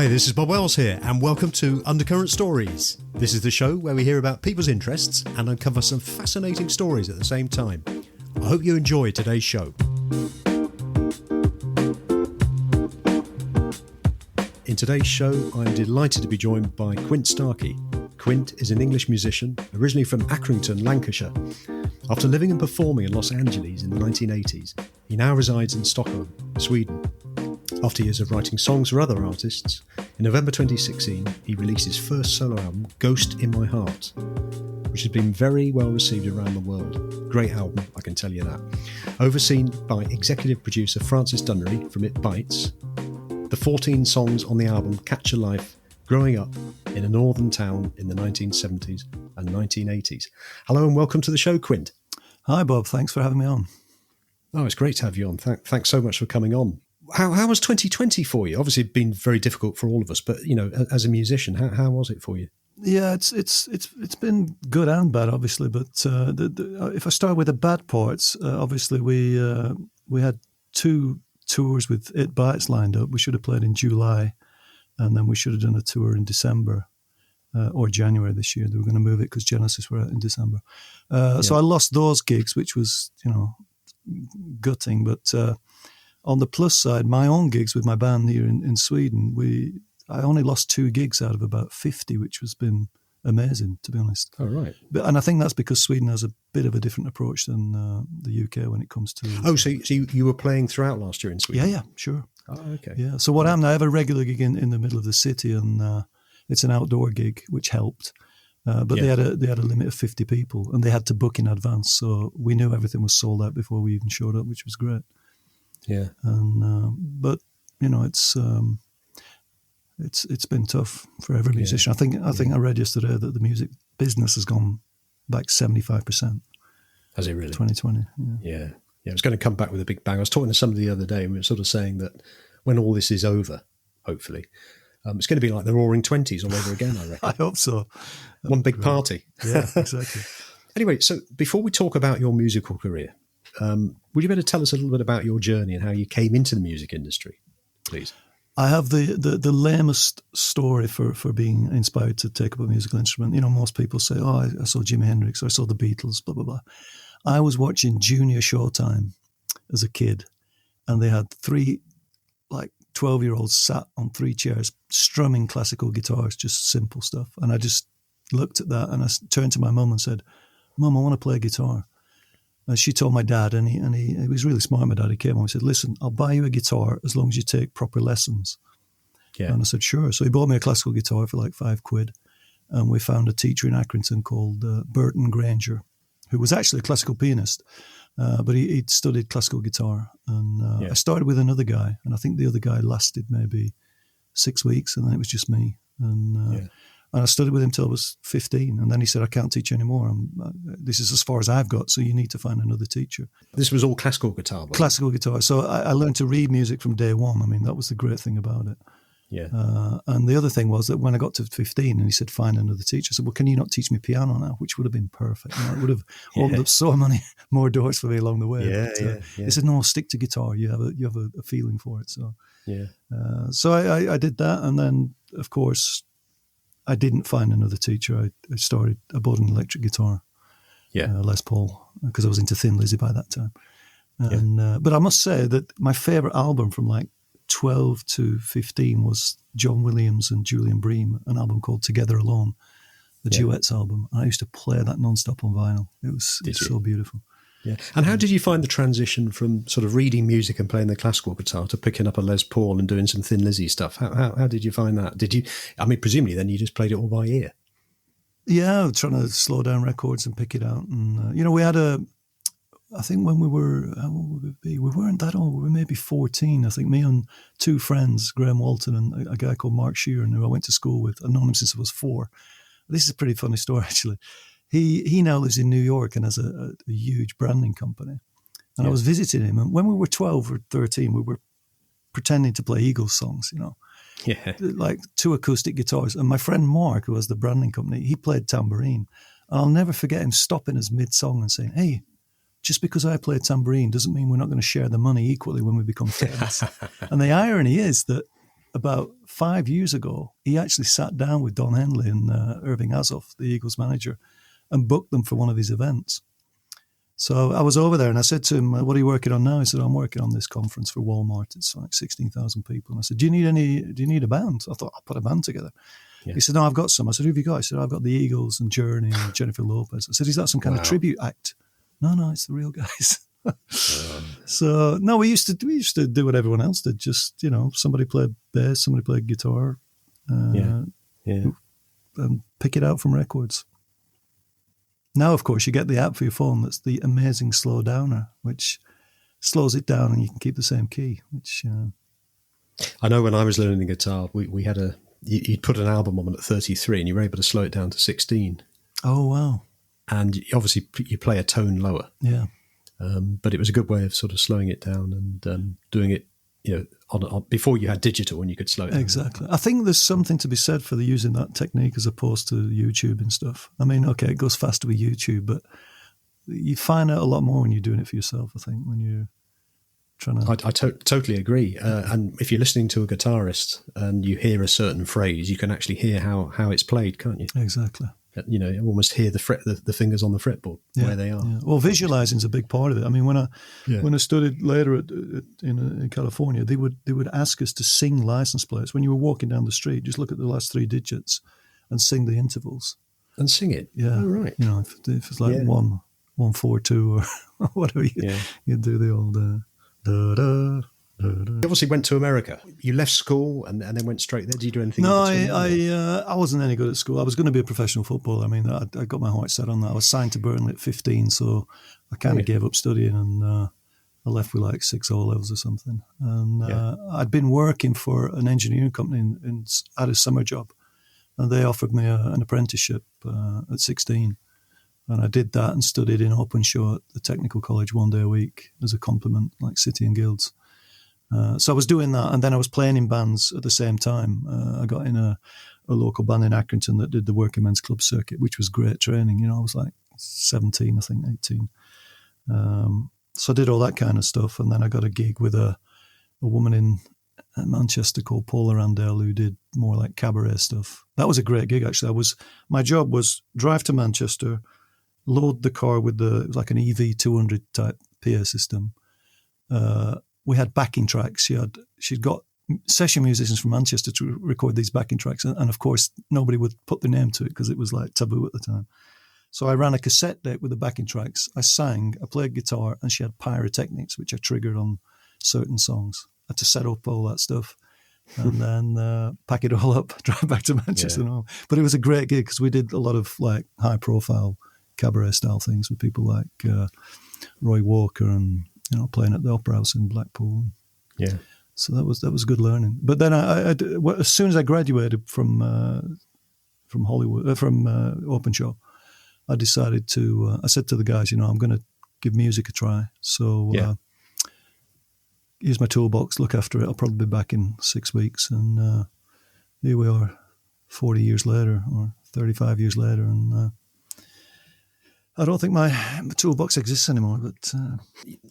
Hi, this is Bob Wells here, and welcome to Undercurrent Stories. This is the show where we hear about people's interests and uncover some fascinating stories at the same time. I hope you enjoy today's show. In today's show, I'm delighted to be joined by Quint Starkie. Quint is an English musician, originally from Accrington, Lancashire. After living and performing in Los Angeles in the 1980s, he now resides in Stockholm, Sweden. After years of writing songs for other artists, in November 2016, he released his first solo album, Ghost in My Heart, which has been very well received around the world. Great album, I can tell you that. Overseen by executive producer Francis Dunnery from It Bites, the 14 songs on the album capture life growing up in a northern town in the 1970s and 1980s. Hello and welcome to the show, Quint. Hi, Bob. Thanks for having me on. Oh, it's great to have you on. Thanks so much for coming on. How was 2020 for you? Obviously, it's been very difficult for all of us, but you know, as a musician, how was it for you? Yeah, it's been good and bad, obviously. But if I start with the bad parts, obviously we had two tours with It Bites lined up. We should have played in July, and then we should have done a tour in December or January this year. They were going to move it because Genesis were out in December. So I lost those gigs, which was gutting, but. On the plus side, my own gigs with my band here in Sweden, I only lost 2 gigs out of about 50, which has been amazing, to be honest. Oh, right. And I think that's because Sweden has a bit of a different approach than the UK when it comes to... Oh, so you were playing throughout last year in Sweden? Yeah, sure. Oh, okay. Yeah. So what happened, I have a regular gig in the middle of the city, and it's an outdoor gig, which helped. But they had a limit of 50 people, and they had to book in advance. So we knew everything was sold out before we even showed up, which was great. Yeah, and but it's been tough for every musician. I think I read yesterday that the music business has gone back 75%. Has it really? 2020. Yeah. It's going to come back with a big bang. I was talking to somebody the other day, and we were sort of saying that when all this is over, hopefully, it's going to be like the Roaring Twenties all over again. I reckon. I hope so. One big party. Yeah, exactly. Anyway, so before we talk about your musical career. Would you better tell us a little bit about your journey and how you came into the music industry, please? I have the lamest story for being inspired to take up a musical instrument. You know, most people say, oh, I saw Jimi Hendrix, or I saw the Beatles, blah, blah, blah. I was watching Junior Showtime as a kid, and they had 3, 12-year-olds sat on 3 chairs strumming classical guitars, just simple stuff. And I just looked at that, and I turned to my mum and said, Mum, I want to play guitar. She told my dad, and he was really smart. My dad, he came on and said, listen, I'll buy you a guitar as long as you take proper lessons. Yeah. And I said, sure. So he bought me a classical guitar for £5, and we found a teacher in Accrington called Burton Granger, who was actually a classical pianist, but he'd studied classical guitar. And I started with another guy, and I think the other guy lasted maybe 6 weeks, and then it was just me. And I studied with him till I was 15. And then he said, I can't teach anymore. This is as far as I've got, so you need to find another teacher. This was all classical guitar? Classical guitar. So I learned to read music from day one. I mean, that was the great thing about it. Yeah. And the other thing was that when I got to 15 and he said, find another teacher, I said, well, can you not teach me piano now? Which would have been perfect. It would have opened up so many more doors for me along the way. Yeah. He said, no, stick to guitar. You have a feeling for it. So so I did that. And then, of course, I didn't find another teacher. I bought an electric guitar, Les Paul, because I was into Thin Lizzy by that time. And but I must say that my favourite album from 12 to 15 was John Williams and Julian Bream, an album called Together Alone, the duets album. And I used to play that non-stop on vinyl. It was so beautiful. Yeah. And how did you find the transition from sort of reading music and playing the classical guitar to picking up a Les Paul and doing some Thin Lizzy stuff? How did you find that? Presumably then you just played it all by ear. Yeah, trying to slow down records and pick it out. And, we had I think when we were, how old would we be? We weren't that old. We were maybe 14. I think me and 2 friends, Graham Walton and a guy called Mark Sheeran, who I went to school with. I've known him since I was 4. This is a pretty funny story, actually. He now lives in New York and has a huge branding company. And I was visiting him. And when we were 12 or 13, we were pretending to play Eagles songs, Yeah. 2 acoustic guitars. And my friend Mark, who has the branding company, he played tambourine. And I'll never forget him stopping us mid-song and saying, hey, just because I play tambourine doesn't mean we're not going to share the money equally when we become famous. And the irony is that about 5 years ago, he actually sat down with Don Henley and Irving Azoff, the Eagles manager, and booked them for one of his events. So I was over there and I said to him, what are you working on now? He said, I'm working on this conference for Walmart. It's like 16,000 people. And I said, do you need a band? I thought, I'll put a band together. Yeah. He said, no, I've got some. I said, who have you got? He said, I've got the Eagles and Journey and Jennifer Lopez. I said, is that some kind of tribute act? No, it's the real guys. So no, we used to do what everyone else did. Just, somebody played bass, somebody played guitar, and pick it out from records. Now, of course, you get the app for your phone that's the amazing slow downer, which slows it down and you can keep the same key. Which I know when I was learning the guitar, we had you'd put an album on at 33 and you were able to slow it down to 16. Oh, wow. And obviously you play a tone lower. Yeah. But it was a good way of sort of slowing it down and doing it, on before you had digital and you could slow it down. Exactly. I think there's something to be said for using that technique as opposed to YouTube and stuff. I mean, okay, it goes faster with YouTube, but you find out a lot more when you're doing it for yourself, I think, when you're trying to... I totally agree. And if you're listening to a guitarist and you hear a certain phrase, you can actually hear how it's played, can't you? Exactly. You almost hear the fingers on the fretboard where they are. Yeah. Well, visualizing is a big part of it. I mean, when I studied later in California, they would ask us to sing license plates. When you were walking down the street, just look at the last 3 digits and sing the intervals. And sing it? Yeah. Oh, right. If it's like 1-1-4-2 or whatever, you do the old da-da. You obviously went to America. You left school and then went straight there. Did you do anything? No, I wasn't any good at school. I was going to be a professional footballer. I mean, I got my heart set on that. I was signed to Burnley at 15, so I kind of gave up studying and I left with like 6 O-levels or something. And I'd been working for an engineering company and had a summer job, and they offered me an apprenticeship at 16. And I did that and studied in Openshaw at the technical college 1 day a week as a complement, like City and Guilds. So I was doing that, and then I was playing in bands at the same time. I got in a local band in Accrington that did the working men's club circuit, which was great training. I was like 17, I think, 18. So I did all that kind of stuff, and then I got a gig with a woman in Manchester called Paula Randell who did more like cabaret stuff. That was a great gig, actually. My job was drive to Manchester, load the car with it was like an EV200 type PA system. We had backing tracks. She'd got session musicians from Manchester to record these backing tracks. And of course, nobody would put their name to it because it was like taboo at the time. So I ran a cassette deck with the backing tracks. I sang, I played guitar, and she had pyrotechnics, which I triggered on certain songs. I had to set up all that stuff and then pack it all up, drive back to Manchester and all. But it was a great gig because we did a lot of like high profile cabaret style things with people like Roy Walker and playing at the Opera House in Blackpool. Yeah. So that was good learning. But then I as soon as I graduated from Hollywood, from Openshaw, I decided to. I said to the guys, I'm going to give music a try. So here's my toolbox. Look after it. I'll probably be back in 6 weeks. And here we are, 40 years later, or 35 years later, and. I don't think my toolbox exists anymore. But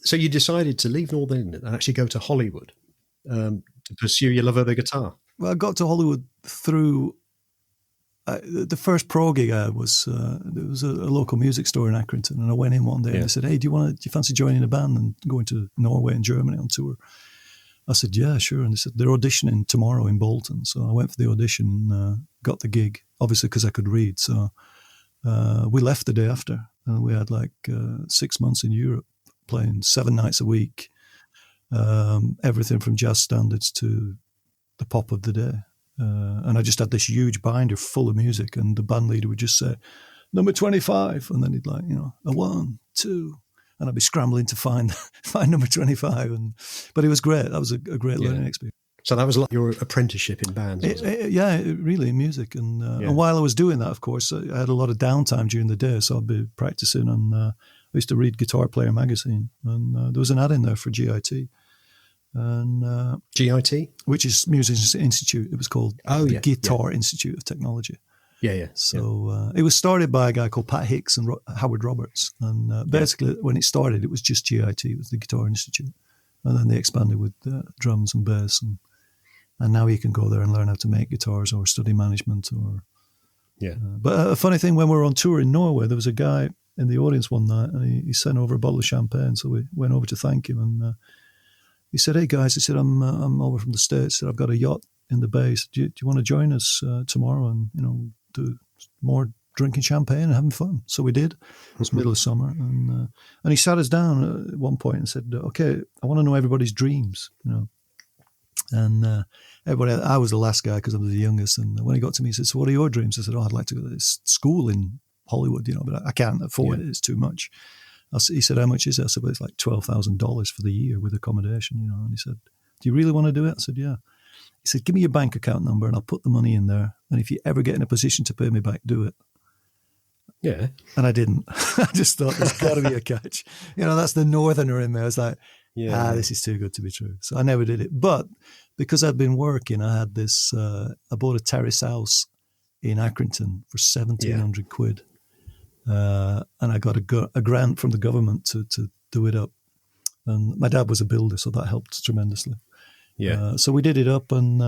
so you decided to leave Northern England and actually go to Hollywood to pursue your love of the guitar. Well, I got to Hollywood through the first pro gig I had was there was a local music store in Accrington, and I went in one day and they said, "Hey, do you fancy joining a band and going to Norway and Germany on tour?" I said, "Yeah, sure." And they said they're auditioning tomorrow in Bolton, so I went for the audition and got the gig, obviously because I could read. So we left the day after. We had like 6 months in Europe, playing 7 nights a week, everything from jazz standards to the pop of the day. And I just had this huge binder full of music, and the band leader would just say, "Number 25," and then he'd like, a 1, 2, and I'd be scrambling to find number 25. But it was great. That was a great learning experience. So that was like your apprenticeship in bands, wasn't it? Really, in music. And while I was doing that, of course, I had a lot of downtime during the day, so I'd be practicing. And I used to read Guitar Player magazine, and there was an ad in there for GIT. And GIT? Which is Music Institute. It was called the Guitar Institute of Technology. Yeah. So it was started by a guy called Pat Hicks and Howard Roberts. And basically, when it started, it was just GIT. It was the Guitar Institute. And then they expanded with drums and bass and And now you can go there and learn how to make guitars or study management. Yeah. But a funny thing, when we were on tour in Norway, there was a guy in the audience one night, and he sent over a bottle of champagne. So we went over to thank him, and he said, "Hey guys," he said, "I'm over from the States. I've got a yacht in the bay. So do you want to join us tomorrow and do more drinking champagne and having fun?" So we did. It was middle of summer, and he sat us down at one point and said, "Okay, I want to know everybody's dreams, And everybody, I was the last guy because I was the youngest. And when he got to me, he said, "So what are your dreams?" I said, "Oh, I'd like to go to this school in Hollywood, but I can't afford it. It's too much." He said, "How much is it?" I said, "Well, it's like $12,000 for the year with accommodation, And he said, "Do you really want to do it?" I said, "Yeah." He said, "Give me your bank account number and I'll put the money in there. And if you ever get in a position to pay me back, do it." Yeah. And I didn't. I just thought there's got to be a catch. That's the northerner in me. I was like, this is too good to be true. So I never did it. But because I'd been working, I had this, I bought a terrace house in Accrington for 1,700 quid. And I got a grant from the government to do it up. And my dad was a builder, so that helped tremendously. Yeah. So we did it up, and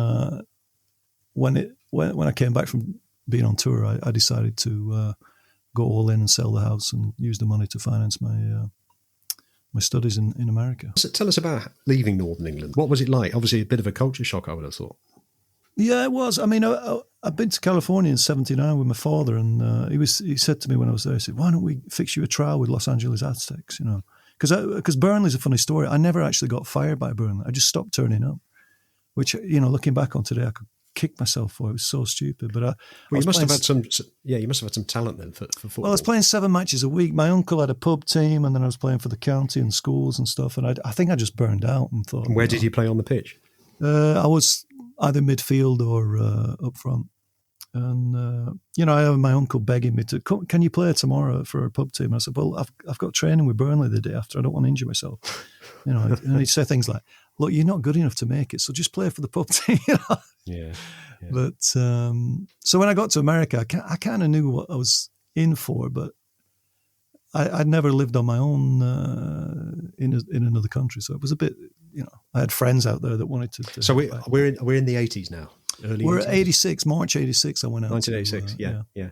when I came back from being on tour, I decided to go all in and sell the house and use the money to finance my studies in America. So tell us about leaving Northern England. What was it like? Obviously, a bit of a culture shock, I would have thought. Yeah, it was. I mean, I've been to California in '79 with my father, and he said to me when I was there, he said, "Why don't we fix you a trial with Los Angeles Aztecs?" Because Burnley's a funny story. I never actually got fired by Burnley. I just stopped turning up, which looking back on today, I could kick myself for. It was so stupid. But you must have had some talent then for football. Well, I was playing 7 matches a week. My uncle had a pub team, and then I was playing for the county and schools and stuff. And I think I just burned out and thought. And where did you play on the pitch? I was either midfield or up front. And, I had my uncle begging me to, "Can you play tomorrow for a pub team?" And I said, "Well, I've got training with Burnley the day after. I don't want to injure myself." And he'd say things like, "Look, you're not good enough to make it, so just play for the pub team." Yeah. But so when I got to America, I kind of knew what I was in for, but I'd never lived on my own in another country. So it was a bit, I had friends out there that wanted to so we're in the 80s now. We're at 86, March 86. I went out. 1986. Yeah.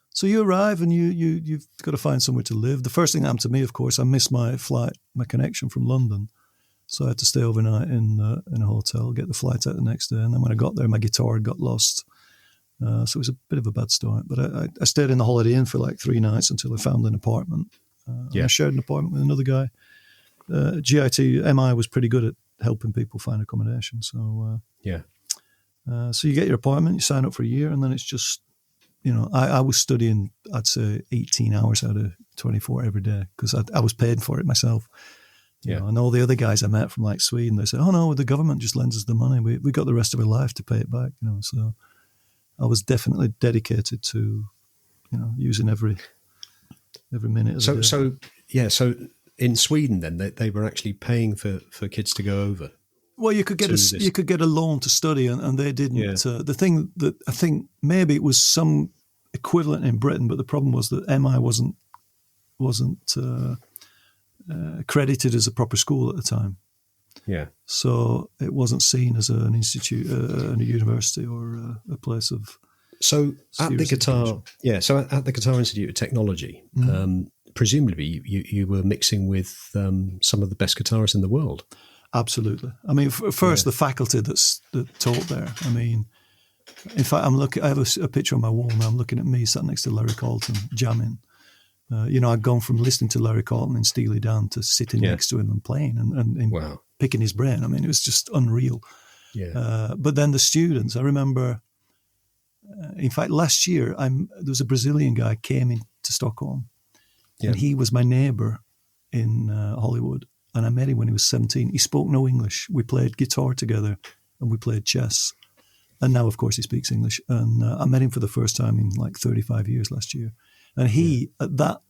So you arrive and you've got to find somewhere to live. The first thing that happened to me, of course, I missed my flight, my connection from London. So I had to stay overnight in a hotel, get the flight out the next day. And then when I got there, my guitar had got lost. So it was a bit of a bad start. But I stayed in the Holiday Inn for like 3 nights until I found an apartment. I shared an apartment with another guy. GIT, MI was pretty good at helping people find accommodation. So so you get your apartment, you sign up for a year, and then it's just, I was studying, I'd say 18 hours out of 24 every day because I was paying for it myself. And all the other guys I met from like Sweden, they said, "Oh no, the government just lends us the money. We got the rest of our life to pay it back." So I was definitely dedicated to, using every minute of the day. So in Sweden then they were actually paying for kids to go over. Well, you could get a loan to study, and they didn't. Yeah. The thing that I think maybe it was some equivalent in Britain, but the problem was that MI wasn't accredited as a proper school at the time. Yeah. So it wasn't seen as an institute, a university, or a place of. So at the Guitar Institute of Technology, presumably you were mixing with some of the best guitarists in the world. Absolutely. I mean, first the faculty that taught there. I mean, in fact, I have a picture on my wall now. I'm looking at me sat next to Larry Carlton jamming. I'd gone from listening to Larry Carlton in Steely Dan to sitting next to him and playing and picking his brain. I mean, it was just unreal. Yeah. But then the students, I remember, in fact, last year, there was a Brazilian guy came into Stockholm, and he was my neighbour in Hollywood. And I met him when he was 17. He spoke no English. We played guitar together and we played chess. And now, of course, he speaks English. And I met him for the first time in like 35 years last year. And he, at that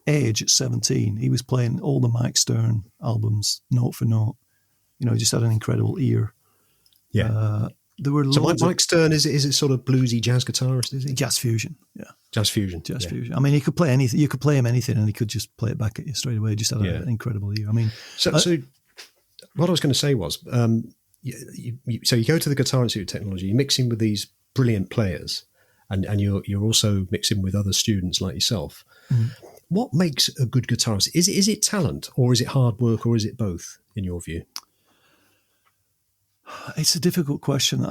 age, at 17, he was playing all the Mike Stern albums, note for note. He just had an incredible ear. Yeah. There were so Mike Stern, is it sort of bluesy jazz guitarist, is he? Jazz fusion, yeah. Jazz fusion. I mean, he could play anything. You could play him anything and he could just play it back at you straight away. He just had an incredible ear. I mean... So what I was going to say was, so you go to the Guitar Institute of Technology, you're mixing with these brilliant players, and you're also mixing with other students like yourself. Mm. What makes a good guitarist? Is it talent, or is it hard work, or is it both, in your view? It's a difficult question.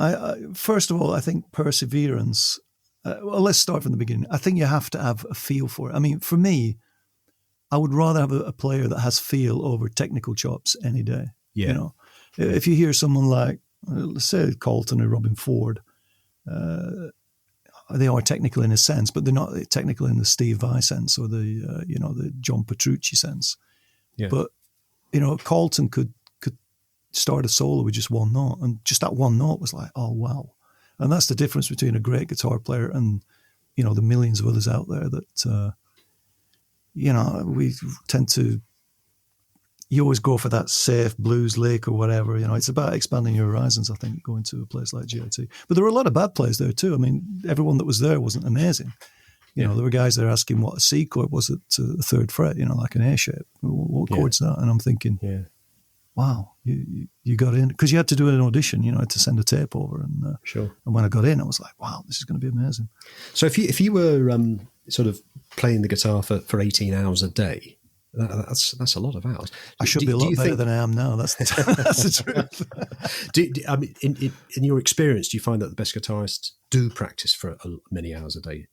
First of all, I think perseverance. Well, let's start from the beginning. I think you have to have a feel for it. I mean, for me, I would rather have a player that has feel over technical chops any day. Yeah. You know, if you hear someone like, let's say, Colton or Robin Ford, they are technical in a sense, but they're not technical in the Steve Vai sense or the the John Petrucci sense. Yeah. But Colton could start a solo with just one note, and just that one note was like, oh wow. And that's the difference between a great guitar player and the millions of others out there that we tend to. You always go for that safe blues lick or whatever. It's about expanding your horizons, I think, going to a place like GIT. But there were a lot of bad players there too. I mean, everyone that was there wasn't amazing. There were guys there asking what a C chord was at the third fret, like an A shape. What chord's that? And I'm thinking, wow, you got in. Because you had to do an audition, had to send a tape over. And sure. And when I got in, I was like, wow, this is going to be amazing. So if you were sort of playing the guitar for 18 hours a day, that's a lot of hours. I should be a lot better than I am now. That's the truth. I mean, in your experience, do you find that the best guitarists do practice for many hours a day?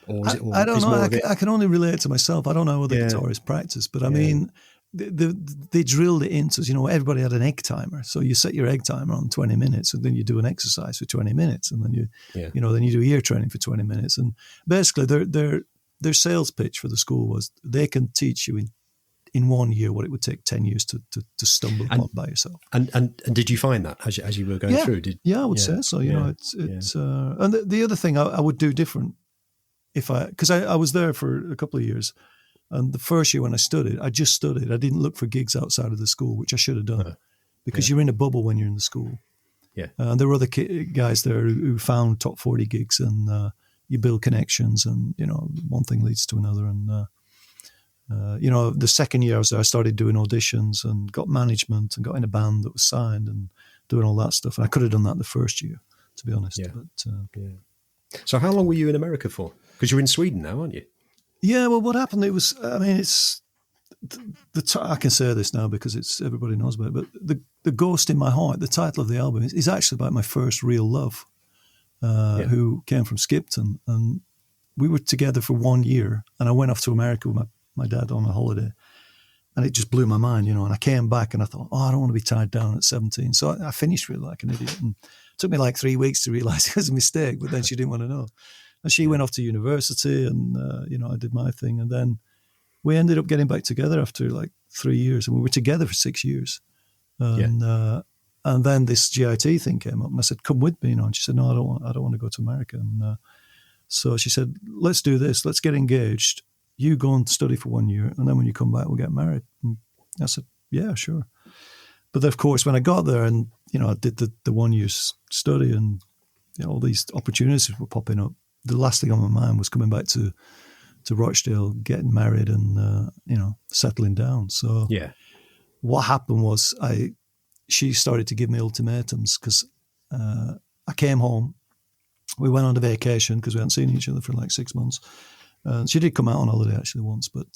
Or is it? I don't know. I can only relate to myself. I don't know how the guitarists practice, but I mean, they drilled it into us. Everybody had an egg timer, so you set your egg timer on 20 minutes, and then you do an exercise for 20 minutes, and then then you do ear training for 20 minutes, and basically their sales pitch for the school was they can teach you in 1 year what it would take 10 years to stumble upon by yourself. And did you find that as you were going through? I would say so. It's and the other thing I would do different because I was there for a couple of years, and the first year when I studied, I just studied. I didn't look for gigs outside of the school, which I should have done because you're in a bubble when you're in the school. Yeah, and there were other guys there who found top 40 gigs and. You build connections, and one thing leads to another. And the second year I was there, I started doing auditions and got management and got in a band that was signed and doing all that stuff. And I could have done that the first year, to be honest. Yeah. But, So how long were you in America for? Because you're in Sweden now, aren't you? Yeah. Well, what happened? It was. I mean, it's I can say this now because it's everybody knows about it. But the Ghost in My Heart, the title of the album, is actually about my first real love. Who came from Skipton, and we were together for 1 year, and I went off to America with my dad on a holiday, and it just blew my mind, and I came back and I thought, I don't want to be tied down at 17. So I finished really like an idiot, and it took me like 3 weeks to realise it was a mistake, but then she didn't want to know. And she went off to university, and, I did my thing, and then we ended up getting back together after like 3 years, and we were together for 6 years. And then this GIT thing came up, and I said, "Come with me," And she said, "No, I don't want to go to America." And so she said, "Let's do this. Let's get engaged. You go and study for 1 year, and then when you come back, we'll get married." And I said, "Yeah, sure." But of course, when I got there, and I did the 1 year study, and all these opportunities were popping up. The last thing on my mind was coming back to Rochdale, getting married, and settling down. So what happened was she started to give me ultimatums because I came home. We went on a vacation because we hadn't seen each other for like 6 months. She did come out on holiday actually once, but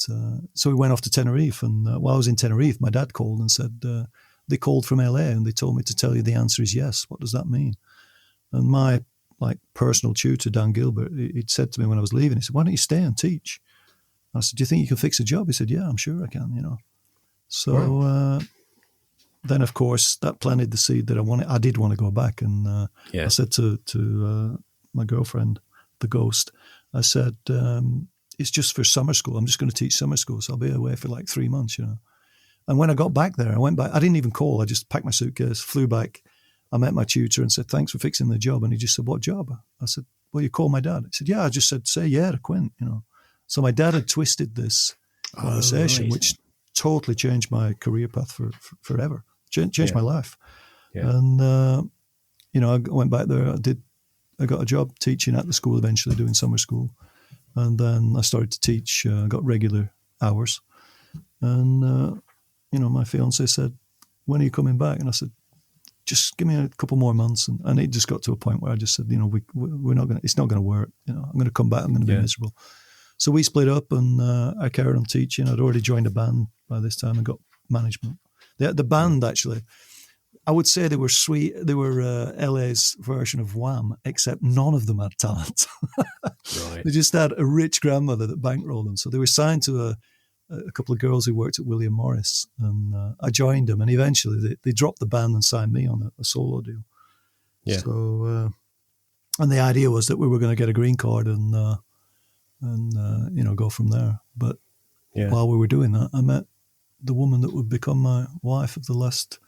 so we went off to Tenerife. And while I was in Tenerife, my dad called and said, they called from LA and they told me to tell you the answer is yes. What does that mean? And my personal tutor, Dan Gilbert, he'd said to me when I was leaving, he said, "Why don't you stay and teach?" I said, "Do you think you can fix a job?" He said, "Yeah, I'm sure I can, So... Wow. Then, of course, that planted the seed that I did want to go back. And I said to my girlfriend, the Ghost, I said, it's just for summer school. I'm just going to teach summer school. So I'll be away for like 3 months, And when I got back there, I went back. I didn't even call. I just packed my suitcase, flew back. I met my tutor and said, "Thanks for fixing the job." And he just said, "What job?" I said, "Well, you called my dad." He said, "Yeah." I just said, "Say yeah to Quint," So my dad had twisted this conversation, which totally changed my career path for forever. Changed my life. Yeah. And, I went back there. I got a job teaching at the school eventually, doing summer school. And then I started to teach, got regular hours. And, my fiance said, "When are you coming back?" And I said, just give me a couple more months. And it just got to a point where I just said, we're not going to, it's not going to work. I'm going to come back. I'm going to be miserable. So we split up, and I carried on teaching. I'd already joined a band by this time and got management. The band, actually, I would say they were sweet. They were LA's version of Wham, except none of them had talent. Right. They just had a rich grandmother that bankrolled them. So they were signed to a couple of girls who worked at William Morris, and I joined them. And eventually they dropped the band and signed me on a solo deal. Yeah. So, and the idea was that we were going to get a green card and go from there. But while we were doing that, I met the woman that would become my wife of the last.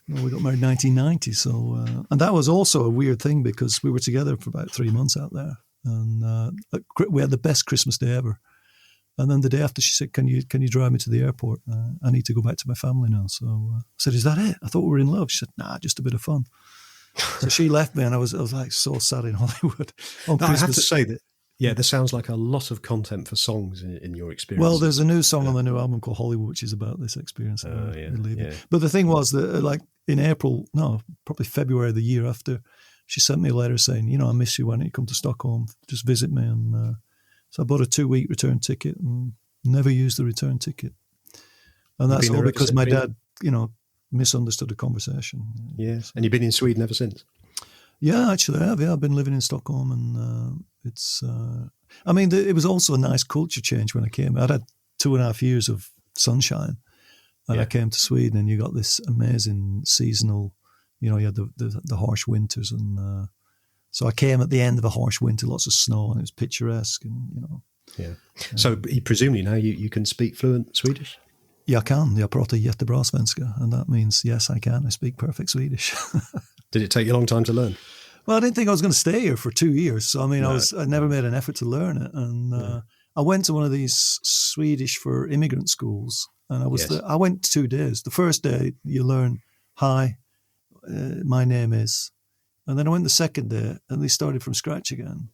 We got married in 1990, so and that was also a weird thing because we were together for about 3 months out there, and we had the best Christmas day ever. And then the day after, she said, "Can you drive me to the airport? I need to go back to my family now." So I said, "Is that it? I thought we were in love." She said, "Nah, just a bit of fun." So she left me, and I was like so sad in Hollywood. I have to say that. Yeah, there sounds like a lot of content for songs in your experience. Well, there's a new song on the new album called Hollywood, which is about this experience. But the thing was that, like, in probably February the year after, she sent me a letter saying, I miss you. Why don't you come to Stockholm? Just visit me. And so I bought a 2-week return ticket and never used the return ticket. And that's all because my dad, misunderstood the conversation. Yes. And you've been in Sweden ever since? Yeah, actually, I have. Yeah, I've been living in Stockholm, and it's. It was also a nice culture change when I came. I'd had 2.5 years of sunshine, and I came to Sweden, and you got this amazing seasonal. You had the harsh winters, and so I came at the end of a harsh winter, lots of snow, and it was picturesque, and Yeah. So presumably now you can speak fluent Swedish. Jag kan. Jag pratar jättebra svenska, and that means yes, I can. I speak perfect Swedish. Did it take you a long time to learn? Well, I didn't think I was going to stay here for 2 years. So, I never made an effort to learn it. And I went to one of these Swedish for immigrant schools. And I went 2 days. The first day, you learn, hi, my name is. And then I went the second day, and they started from scratch again.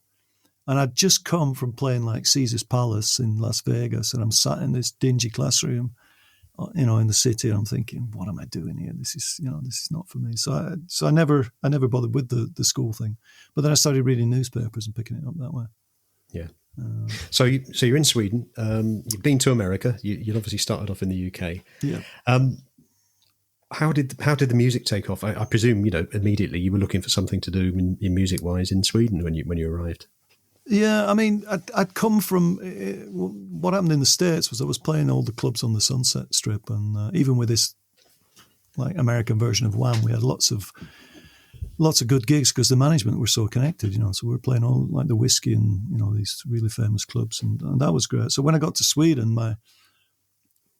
And I'd just come from playing like Caesars Palace in Las Vegas. And I'm sat in this dingy classroom, in the city, and I'm thinking, what am I doing here? This is not for me. So I never bothered with the school thing. But then I started reading newspapers and picking it up that way. Yeah. So you're in Sweden. You've been to America. You obviously started off in the UK. Yeah. How did the music take off? I presume immediately you were looking for something to do in music wise in Sweden when you arrived. Yeah, I'd come from what happened in the States was I was playing all the clubs on the Sunset Strip, and even with this like American version of Wham, we had lots of good gigs because the management were so connected, So we were playing all like the Whiskey and these really famous clubs, and that was great. So when I got to Sweden,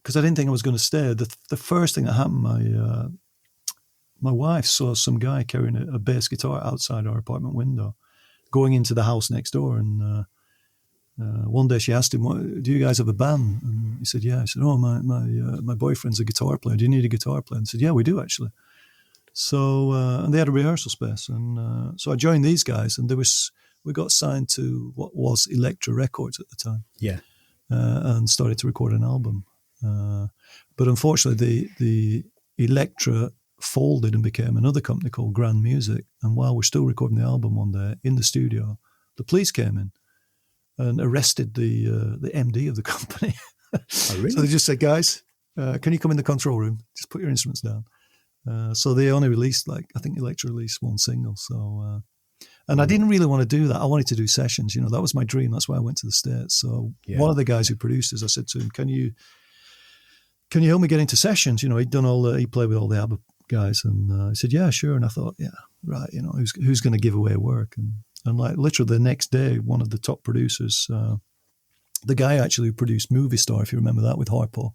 because I didn't think I was going to stay, the first thing that happened, my wife saw some guy carrying a bass guitar outside our apartment window, going into the house next door, and one day she asked him, "Do you guys have a band?" And he said, "Yeah." I said, "Oh, my boyfriend's a guitar player. Do you need a guitar player?" And he said, "Yeah, we do actually." So and they had a rehearsal space, and so I joined these guys, and we got signed to what was Elektra Records at the time, and started to record an album. But unfortunately, the Elektra folded and became another company called Grand Music. And while we're still recording the album one day in the studio, the police came in and arrested the MD of the company. Oh, really? So they just said, "Guys, can you come in the control room? Just put your instruments down." So they only released I think Elektra released one single. So, and I didn't really want to do that. I wanted to do sessions. That was my dream. That's why I went to the States. So one of the guys who produced us, I said to him, "Can you help me get into sessions?" He played with all the ABBA guys, and he said, "Yeah, sure." And I thought, yeah, right, who's going to give away work? And like literally the next day, one of the top producers, the guy actually who produced Movie Star, if you remember that, with Harpo.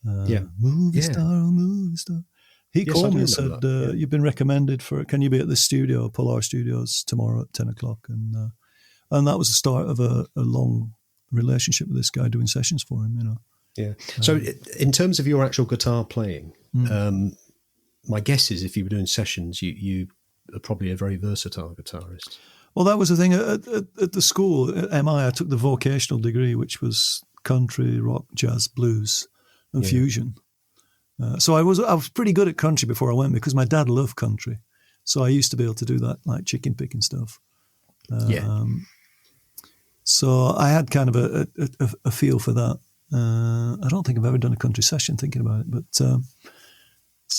Movie Star. He called me and said, "You've been recommended can you be at this studio, Polar Studios, tomorrow at 10 o'clock?" And that was the start of a long relationship with this guy, doing sessions for him, Yeah. So in terms of your actual guitar playing, my guess is if you were doing sessions, you are probably a very versatile guitarist. Well, that was the thing. At the school, at MI, I took the vocational degree, which was country, rock, jazz, blues, and fusion. So I was pretty good at country before I went because my dad loved country. So I used to be able to do that, like chicken picking stuff. So I had kind of a feel for that. I don't think I've ever done a country session thinking about it, but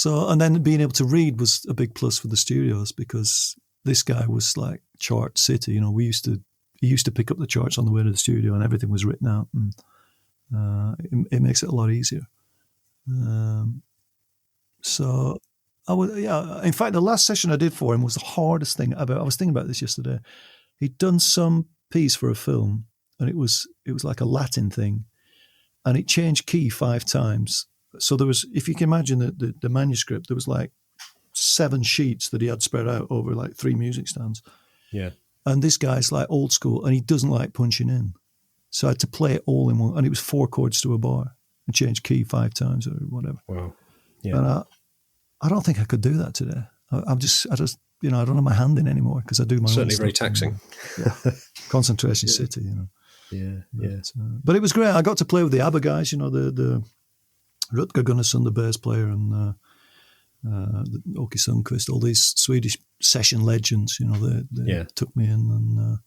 and then being able to read was a big plus for the studios because this guy was like chart city. You know, he used to pick up the charts on the way to the studio, and everything was written out, and it makes it a lot easier. So in fact, the last session I did for him was the hardest thing ever. I was thinking about this yesterday. He'd done some piece for a film, and it was like a Latin thing, and it changed key 5 times. So there was, if you can imagine the manuscript, there was like 7 sheets that he had spread out over like 3 music stands. Yeah. And this guy's like old school, and he doesn't like punching in. So I had to play it all in one, and it was 4 chords to a bar and change key 5 times or whatever. Wow. Yeah. And I don't think I could do that today. I just I don't have my hand in anymore because I do my certainly own very stuff. taxing. Concentration city, Yeah. But it was great. I got to play with the ABBA guys, the Rutger Gunnarsson, the bass player, and Åke Sundqvist, all these Swedish session legends. They took me in,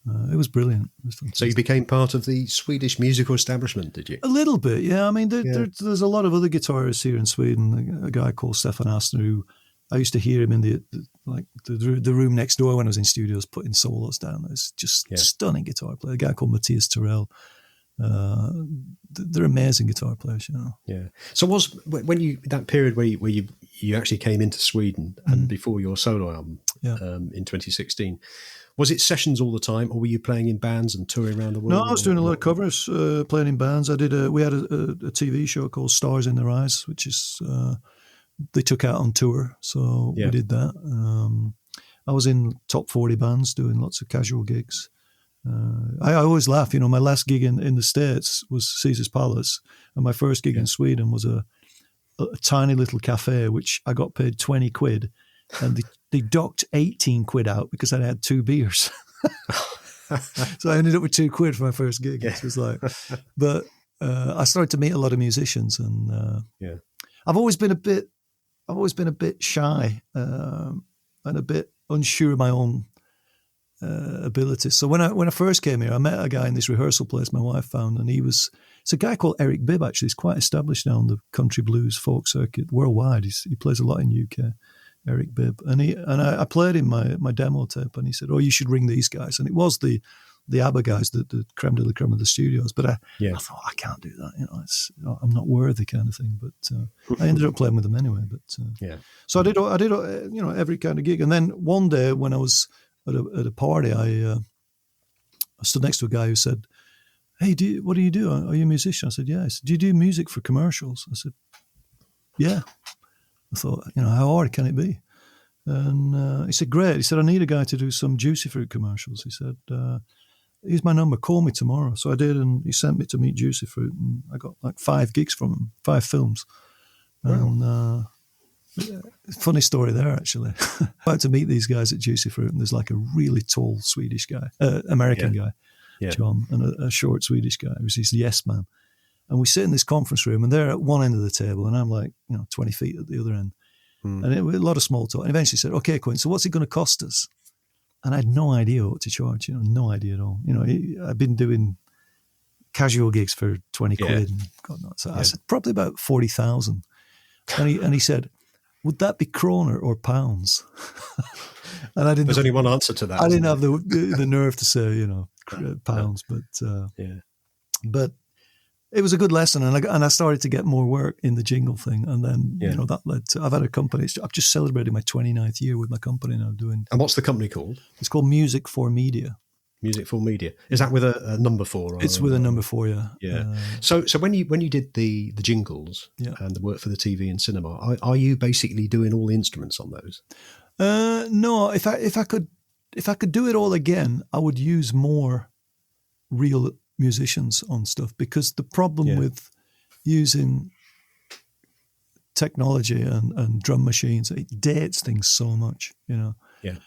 and it was brilliant. It was fantastic. So you became part of the Swedish musical establishment, did you? A little bit, yeah. I mean, there's a lot of other guitarists here in Sweden. A guy called Stefan Astner, who I used to hear him in the room next door when I was in studios putting solos down. It's just stunning guitar player. A guy called Matthias Terrell. They're amazing guitar players, Yeah. So when you that period where you actually came into Sweden and before your solo album in 2016, was it sessions all the time, or were you playing in bands and touring around the world? No, I was doing a lot of covers, playing in bands. We had a TV show called Stars in Their Eyes, which is they took out on tour, so we did that. I was in top 40 bands doing lots of casual gigs. I always laugh, my last gig in the States was Caesars Palace, and my first gig in Sweden was a tiny little cafe, which I got paid 20 quid, and they docked 18 quid out because I had 2 beers. So I ended up with 2 quid for my first gig. It was like, but I started to meet a lot of musicians, and I've always been a bit shy and a bit unsure of my own abilities. So when I first came here, I met a guy in this rehearsal place my wife found, and it's a guy called Eric Bibb. Actually, he's quite established now on the country blues folk circuit worldwide. He plays a lot in UK. Eric Bibb, and I played him my demo tape, and he said, "Oh, you should ring these guys." And it was the ABBA guys, the creme de la creme of the studios. But I thought, I can't do that. I'm not worthy, kind of thing. But I ended up playing with them anyway. But so I did every kind of gig. And then one day when I was at a party, I stood next to a guy who said, "Hey, what do you do? Are you a musician?" I said, "Yeah." He said, "Do you do music for commercials?" I said, "Yeah." I thought, how hard can it be? And he said, "Great." He said, "I need a guy to do some Juicy Fruit commercials." He said, "Here's my number. Call me tomorrow." So I did, and he sent me to meet Juicy Fruit, and I got like 5 gigs from him, 5 films. Wow. And funny story there, actually. I went to meet these guys at Juicy Fruit, and there's like a really tall Swedish guy, American guy, John, and a short Swedish guy who's his yes man. And we sit in this conference room, and they're at one end of the table, and I'm like, 20 feet at the other end. And a lot of small talk. And eventually said, "Okay, Quint, so what's it going to cost us?" And I had no idea what to charge, no idea at all. I've been doing casual gigs for 20 quid and God knows. So I said, probably about 40,000. And he said, "Would that be kroner or pounds?" And I didn't. There's only one answer to that. I didn't have the nerve to say, pounds, but it was a good lesson, and I started to get more work in the jingle thing, and then that led to. I've had a company. I've just celebrated my 29th year with my company now doing. And what's the company called? It's called Music for Media. Music for Media. Is that with a number 4? It's with a number 4, yeah. Yeah. So when you did the jingles and the work for the TV and cinema, are you basically doing all the instruments on those? No. If I could do it all again, I would use more real musicians on stuff, because the problem with using technology and drum machines, it dates things so much, Yeah.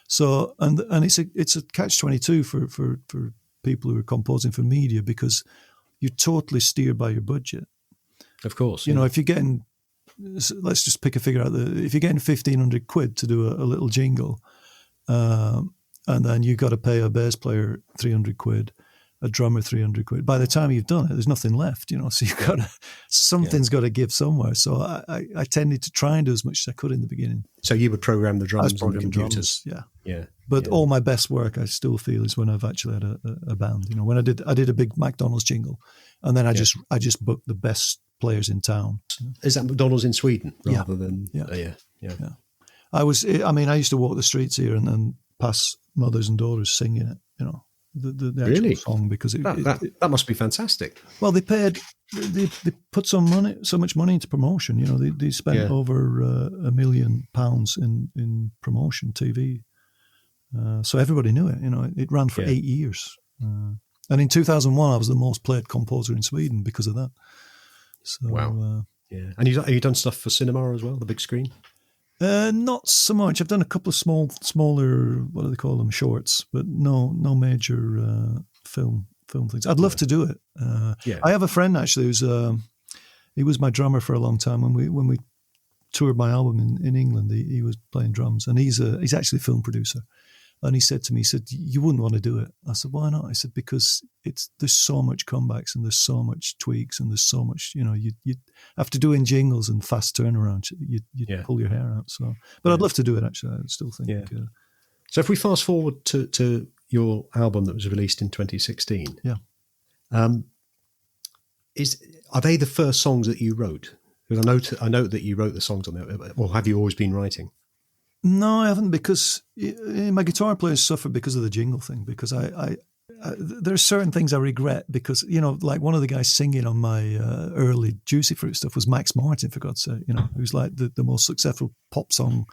So and it's a catch-22 for people who are composing for media, because you're totally steered by your budget. Of course. If you're getting let's just pick a figure out. If you're getting 1,500 quid to do a little jingle, and then you've got to pay a bass player 300 quid, a drummer 300 quid. By the time you've done it, there's nothing left, So you've got to, something's got to give somewhere. So I tended to try and do as much as I could in the beginning. So you would program the drums on the computers? Drums, yeah. But all my best work, I still feel, is when I've actually had a band. When I did a big McDonald's jingle, and then I just booked the best players in town. Is that McDonald's in Sweden rather than? Yeah. I used to walk the streets here and pass mothers and daughters singing it. The actual song, because that must be fantastic. Well, they put so much money into promotion. They spent over £1 million in promotion TV. So everybody knew it. It ran for 8 years. And in 2001, I was the most played composer in Sweden because of that. So, wow. And have you done stuff for cinema as well, the big screen? Not so much. I've done a couple of smaller, what do they call them, shorts, but no major film things. I'd love to do it. I have a friend actually he was my drummer for a long time when we toured my album in England. He was playing drums, and he's actually a film producer. And he said to me, you wouldn't want to do it. I said, why not? I said, because there's so much comebacks and there's so much tweaks and there's so much, you after doing jingles and fast turnaround, you pull your hair out. So, but I'd love to do it actually. I still think. Yeah. So if we fast forward to your album that was released in 2016, are they the first songs that you wrote? Because I know that you wrote the songs on there. Or have you always been writing? No, I haven't, because my guitar players suffer because of the jingle thing. Because I there are certain things I regret, because like one of the guys singing on my early Juicy Fruit stuff was Max Martin, for God's sake. Who's like the most successful pop song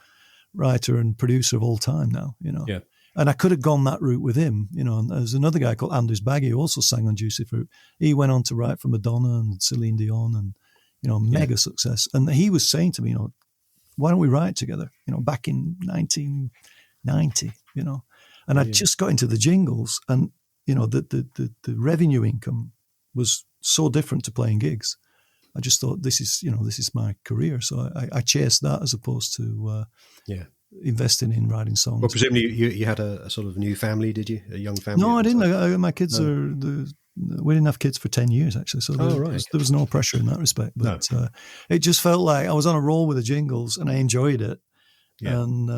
writer and producer of all time now. And I could have gone that route with him. And there's another guy called Anders Bagge who also sang on Juicy Fruit. He went on to write for Madonna and Celine Dion, and mega success. And he was saying to me, why don't we write together? Back in 1990, and I just got into the jingles, and the revenue income was so different to playing gigs. I just thought, this is my career, so I chased that as opposed to investing in writing songs. Well, presumably you had a sort of new family, did you? A young family? No, I didn't. My kids we didn't have kids for 10 years, actually. So there was no pressure in that respect. But it just felt like I was on a roll with the jingles and I enjoyed it. Yeah. And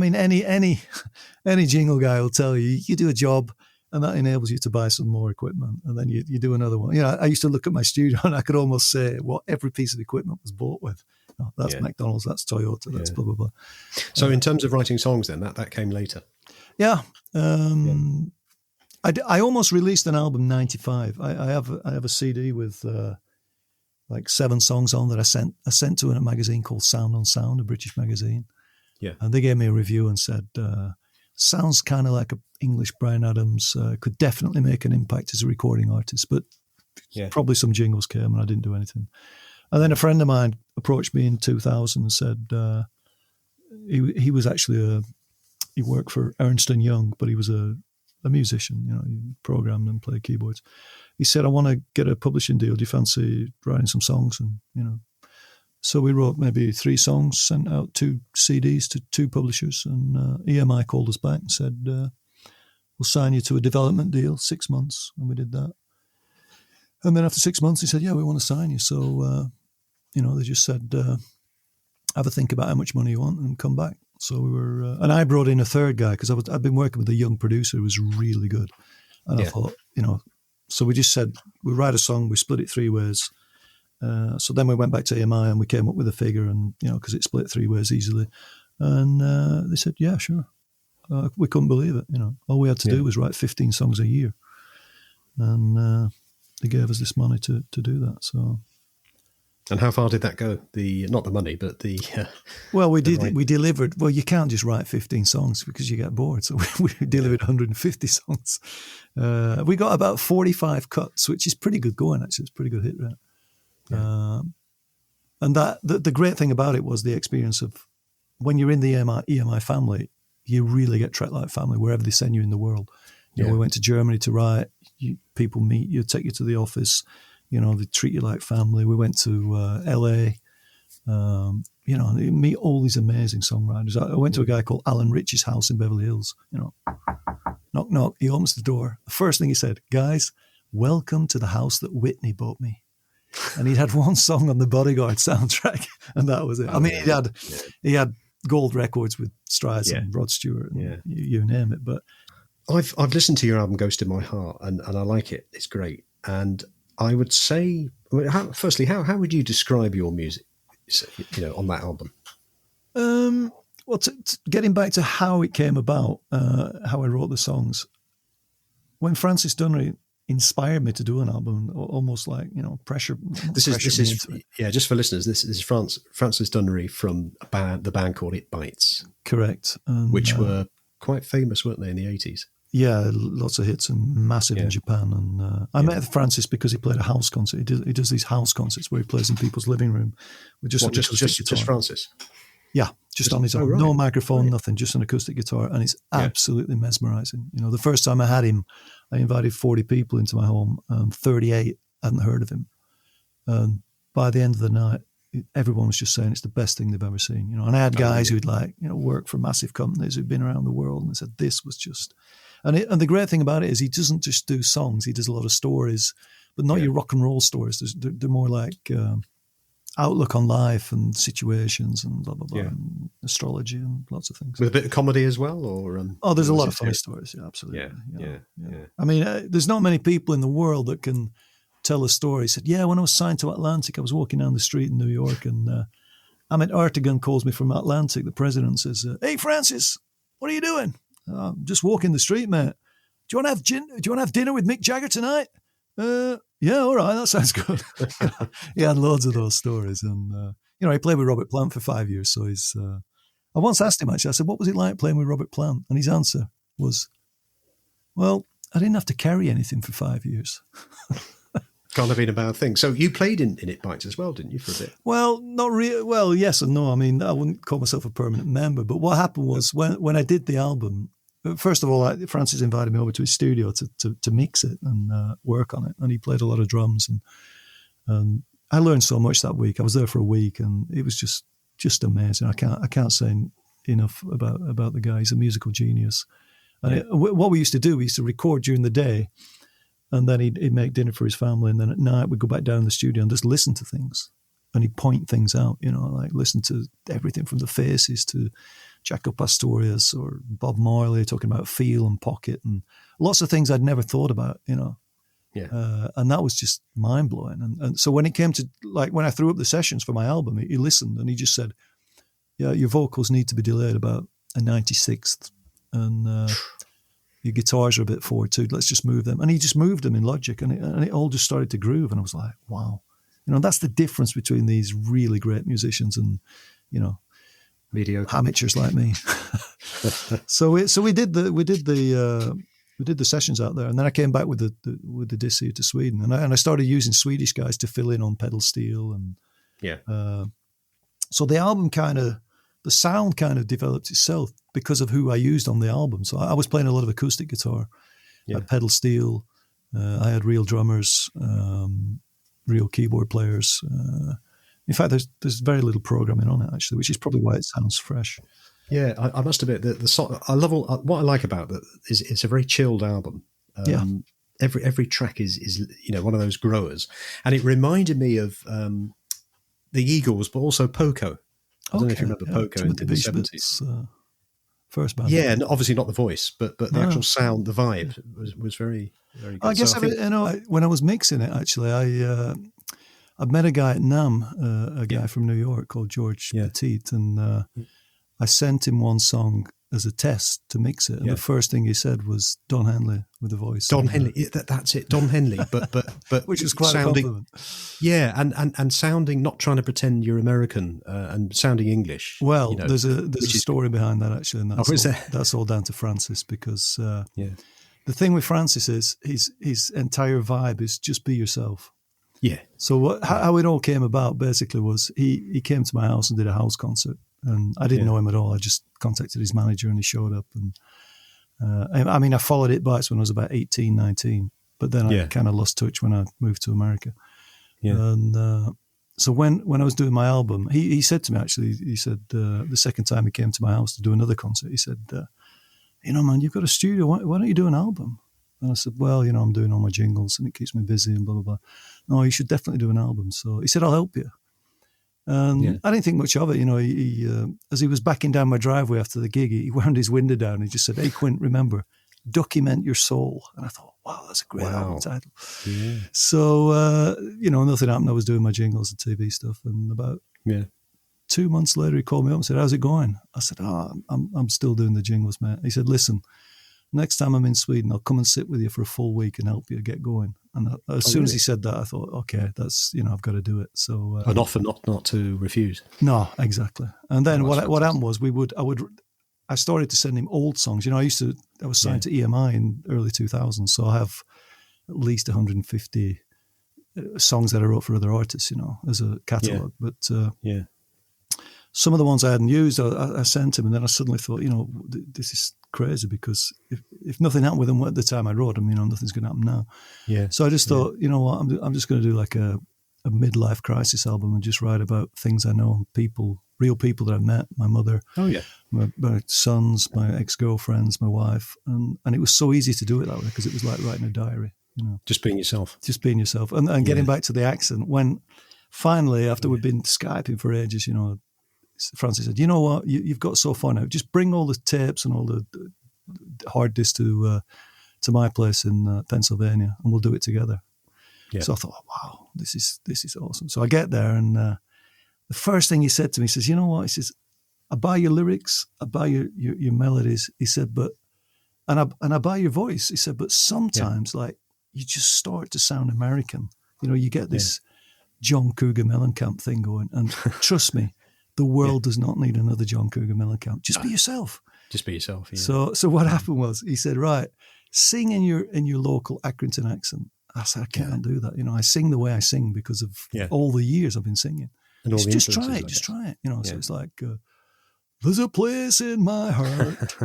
any jingle guy will tell you do a job and that enables you to buy some more equipment. And then you do another one. I used to look at my studio and I could almost say what every piece of equipment was bought with. That's McDonald's, that's Toyota, that's blah, blah, blah. So in terms of writing songs then, that came later? Yeah. I almost released an album in 95. I have a CD with like 7 songs on that I sent to a magazine called Sound on Sound, a British magazine. Yeah. And they gave me a review and said, sounds kind of like an English Bryan Adams, could definitely make an impact as a recording artist, but probably some jingles came and I didn't do anything. And then a friend of mine approached me in 2000 and said he was actually he worked for Ernst & Young, but he was a musician, he programmed and played keyboards. He said, I want to get a publishing deal. Do you fancy writing some songs? And, so we wrote maybe 3 songs, sent out 2 CDs to 2 publishers, and EMI called us back and said, we'll sign you to a development deal, 6 months. And we did that. And then after 6 months, he said, yeah, we want to sign you. So, they just said, have a think about how much money you want and come back. So we were, and I brought in a third guy because I'd been working with a young producer who was really good. And I thought, so we just said, we'll write a song, we split it 3 ways. So then we went back to EMI and we came up with a figure, and, because it split 3 ways easily. And they said, yeah, sure. We couldn't believe it. All we had to do was write 15 songs a year. And they gave us this money to do that. So. And how far did that go? Not the money, but the... well, we delivered... Well, you can't just write 15 songs because you get bored. So we delivered 150 songs. We got about 45 cuts, which is pretty good going, actually. It's a pretty good hit rate. Yeah. And the great thing about it was the experience of when you're in the EMI family, you really get treated like family wherever they send you in the world. We went to Germany to write. People meet you, take you to the office. They treat you like family. We went to LA You know, you meet all these amazing songwriters. I went to a guy called Alan Rich's house in Beverly Hills. You know, knock, knock. He opens the door. The first thing he said, "Guys, welcome to the house that Whitney bought me." And he'd had one song on the Bodyguard soundtrack, and that was it. I mean, he had gold records with Strides and Rod Stewart, and you name it. But I've listened to your album Ghost in My Heart, and I like it. It's great. And I would say, firstly, how would you describe your music, you know, on that album? Well, getting back to how it came about, how I wrote the songs, when Francis Dunnery inspired me to do an album, almost like, you know, pressure. This is just for listeners. This is Francis Dunnery from the band called It Bites, correct? Which were quite famous, weren't they, in the 80s? Yeah, lots of hits and massive in Japan. And I met Francis because he played a house concert. He does these house concerts where he plays in people's living room with just Francis. Yeah, just on his own. Right. No microphone, nothing, just an acoustic guitar. And it's absolutely mesmerizing. You know, the first time I had him, I invited 40 people into my home, 38 hadn't heard of him. And by the end of the night, everyone was just saying it's the best thing they've ever seen. You know, and I had guys who'd worked for massive companies who'd been around the world, and they said this was just. And the great thing about it is he doesn't just do songs; he does a lot of stories, but not your rock and roll stories. They're more like outlook on life and situations and blah blah blah, and astrology and lots of things. With a bit of comedy as well, or there's a lot of funny stories. Yeah, absolutely. Yeah. I mean, there's not many people in the world that can tell a story. He said, when I was signed to Atlantic, I was walking down the street in New York, and Amit Ertegun calls me from Atlantic. The president says, "Hey, Francis, what are you doing?" "I'm just walking the street, mate. Do you want to have dinner with Mick Jagger tonight?" Yeah, all right, that sounds good. He had loads of those stories, and he played with Robert Plant for 5 years. So he's. I once asked him, actually, I said, "What was it like playing with Robert Plant?" And his answer was, "Well, I didn't have to carry anything for 5 years." Can't have been a bad thing. So you played in It Bites as well, didn't you, for a bit? Well, not really. Well, yes and no. I mean, I wouldn't call myself a permanent member. But what happened was when I did the album, first of all, Francis invited me over to his studio to mix it and work on it. And he played a lot of drums. And I learned so much that week. I was there for a week, and it was just amazing. I can't say enough about the guy. He's a musical genius. And what we used to do, we used to record during the day, and then he'd make dinner for his family, and then at night we'd go back down to the studio and just listen to things. And he'd point things out, like listen to everything from the Faces to Jaco Pastorius or Bob Marley talking about feel and pocket and lots of things I'd never thought about, and that was just mind-blowing. And so when it came to, like, when I threw up the sessions for my album, he listened and he just said, "Yeah, your vocals need to be delayed about a 96th, and your guitars are a bit forward too. Let's just move them." And he just moved them in Logic, and it all just started to groove. And I was like, wow. That's the difference between these really great musicians and, mediocre amateurs like me. So we did the sessions out there, and then I came back with the disc here to Sweden, and I started using Swedish guys to fill in on pedal steel, and so the album the sound kind of developed itself because of who I used on the album. So I was playing a lot of acoustic guitar, I had pedal steel, I had real drummers, real keyboard players. In fact, there's very little programming on it, actually, which is probably why it sounds fresh. Yeah, I must admit that the song, I love what I like about it is it's a very chilled album. Every track is one of those growers, and it reminded me of the Eagles, but also Poco. I don't know if you remember Poco in the 70s. First band. Yeah, obviously not the voice, but the actual sound, the vibe was very, very good. I guess when I was mixing it, actually, I met a guy at NAMM, a guy from New York called George Petit, and I sent him one song as a test to mix it. And the first thing he said was Don Henley with a voice. Don Henley, that's it, Don Henley. But which was quite sounding, a compliment. Yeah, and sounding, not trying to pretend you're American, and sounding English. Well, there's a story behind that, actually, and that's all down to Francis, because the thing with Francis is his entire vibe is just be yourself. Yeah. So how it all came about basically was he came to my house and did a house concert, and I didn't know him at all. I just contacted his manager and he showed up. And I followed It Bites when I was about 18, 19, but then I kind of lost touch when I moved to America. Yeah. And so when I was doing my album, he said to me, actually, he said, the second time he came to my house to do another concert, he said, man, you've got a studio. Why don't you do an album? And I said, well, I'm doing all my jingles and it keeps me busy and blah, blah, blah. No, you should definitely do an album. So he said, I'll help you. And I didn't think much of it. He as he was backing down my driveway after the gig, he wound his window down and he just said, hey, Quint, remember, document your soul. And I thought, wow, that's a great album title. Yeah. So, nothing happened. I was doing my jingles and TV stuff. And about 2 months later, he called me up and said, how's it going? I said, I'm still doing the jingles, mate. He said, listen, next time I'm in Sweden, I'll come and sit with you for a full week and help you get going. And as soon as he said that, I thought, okay, that's, I've got to do it. So an offer not to refuse. No, exactly. And then what happened was I started to send him old songs. I was signed to EMI in early 2000s, so I have at least 150 songs that I wrote for other artists, as a catalogue. Yeah. But some of the ones I hadn't used, I sent him, and then I suddenly thought, this is crazy because if nothing happened with them at the time I wrote them, nothing's going to happen now. Yeah. So I just thought, you know what, I'm just going to do like a midlife crisis album and just write about things I know, people, real people that I've met, my mother, my sons, my ex-girlfriends, my wife, and it was so easy to do it that way because it was like writing a diary, Just being yourself. And getting back to the accent, when finally, after we'd been Skyping for ages, Francis said, you know what, you've got so far now, just bring all the tapes and all the hard disks to my place in Pennsylvania and we'll do it together. Yeah. So I thought, wow, this is awesome. So I get there and the first thing he said to me, he says, you know what, he says, I buy your lyrics, I buy your melodies, he said, and I buy your voice, he said, but sometimes like you just start to sound American. You get this John Cougar Mellencamp thing going, and trust me, the world does not need another John Cougar Mellencamp. Just be yourself. Just be yourself. Yeah. So what happened was he said, right, sing in your local Accrington accent. I said, I can't do that. I sing the way I sing because of all the years I've been singing. And just try it. Just try it. So it's like, there's a place in my heart.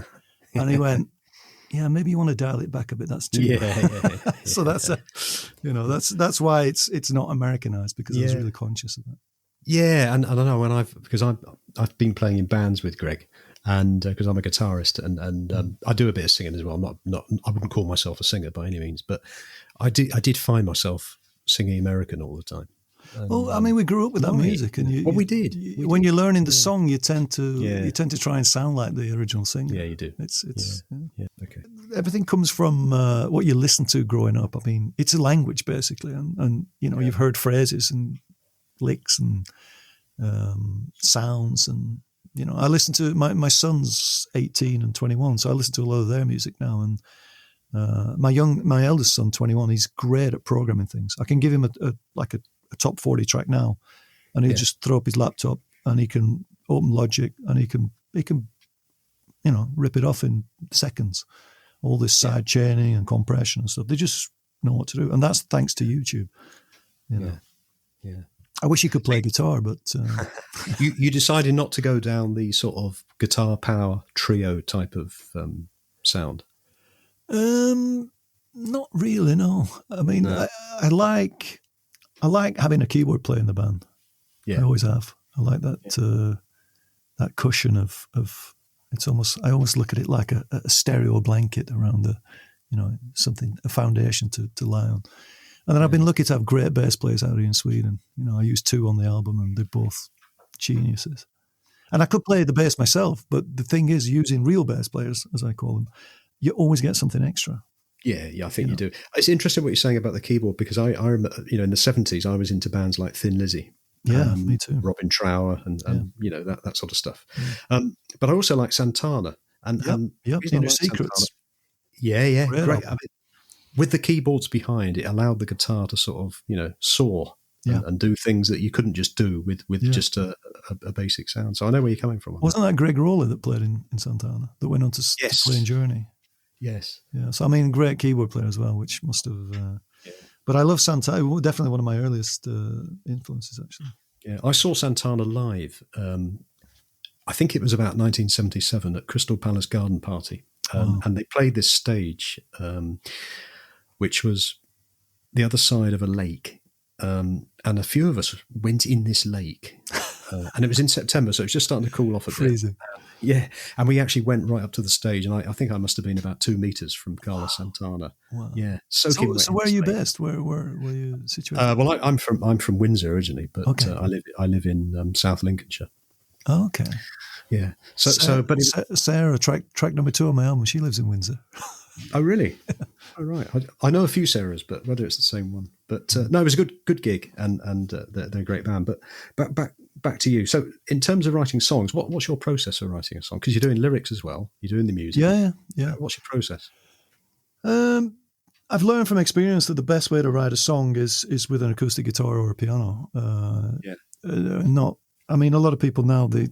And he went, yeah, maybe you want to dial it back a bit. That's too. Yeah. So that's why it's not Americanized because I was really conscious of that. Yeah, and I don't know because I've been playing in bands with Greg, and because I'm a guitarist and I do a bit of singing as well. I'm not I wouldn't call myself a singer by any means, but I did find myself singing American all the time. And, well, I mean, we grew up with that music, and we did. When you're learning the song, you tend to try and sound like the original singer. Yeah, you do. It's okay. Everything comes from what you listen to growing up. I mean, it's a language basically, and you've heard phrases and licks and sounds, and I listen to my son's 18 and 21, so I listen to a lot of their music now. And my eldest son, 21, he's great at programming things. I can give him a top 40 track now, and he'll just throw up his laptop and he can open Logic and he can rip it off in seconds. All this side chaining and compression and stuff. They just know what to do, and that's thanks to YouTube. Yeah. I wish you could play guitar, but you decided not to go down the sort of guitar power trio type of sound. Not really. No, I mean, no. I like having a keyboard player in the band. Yeah, I always have. I like that that cushion of it's almost. I almost look at it like a stereo blanket around a foundation to lie on. And then I've been lucky to have great bass players out here in Sweden. I used 2 on the album, and they're both geniuses. And I could play the bass myself, but the thing is, using real bass players, as I call them, you always get something extra. Yeah, I think you do. It's interesting what you're saying about the keyboard, because I remember, in the 70s, I was into bands like Thin Lizzy. Yeah, me too. Robin Trower and that sort of stuff. Yeah. But I also like Santana. And Inner Secrets. Santana, great. I mean, with the keyboards behind, it allowed the guitar to sort of, soar and do things that you couldn't just do with just a basic sound. So I know where you're coming from. Wasn't that Greg Rowley that played in Santana, that went on to play in Journey? Yes. Yeah. So, I mean, great keyboard player as well, which must have... But I love Santana, definitely one of my earliest influences, actually. Yeah, I saw Santana live. I think it was about 1977 at Crystal Palace Garden Party. And they played this stage... which was the other side of a lake, and a few of us went in this lake. And it was in September, so it was just starting to cool off a bit. Freezing. Yeah, and we actually went right up to the stage, and I think I must have been about 2 meters from Plant Santana. Wow. Yeah, soaking wet. So where are you based? Where were you situated? Well, I'm from Windsor originally, but Okay. I live in South Lincolnshire. Oh, okay. Yeah. But Sarah, track number 2 on my album, she lives in Windsor. Oh, really? Oh, right. I know a few Sarahs, but whether it's the same one. But no, it was a good gig, and they're a great band. But back to you. So, in terms of writing songs, what's your process for writing a song? Because you're doing lyrics as well. You're doing the music. Yeah. What's your process? I've learned from experience that the best way to write a song is with an acoustic guitar or a piano. A lot of people now they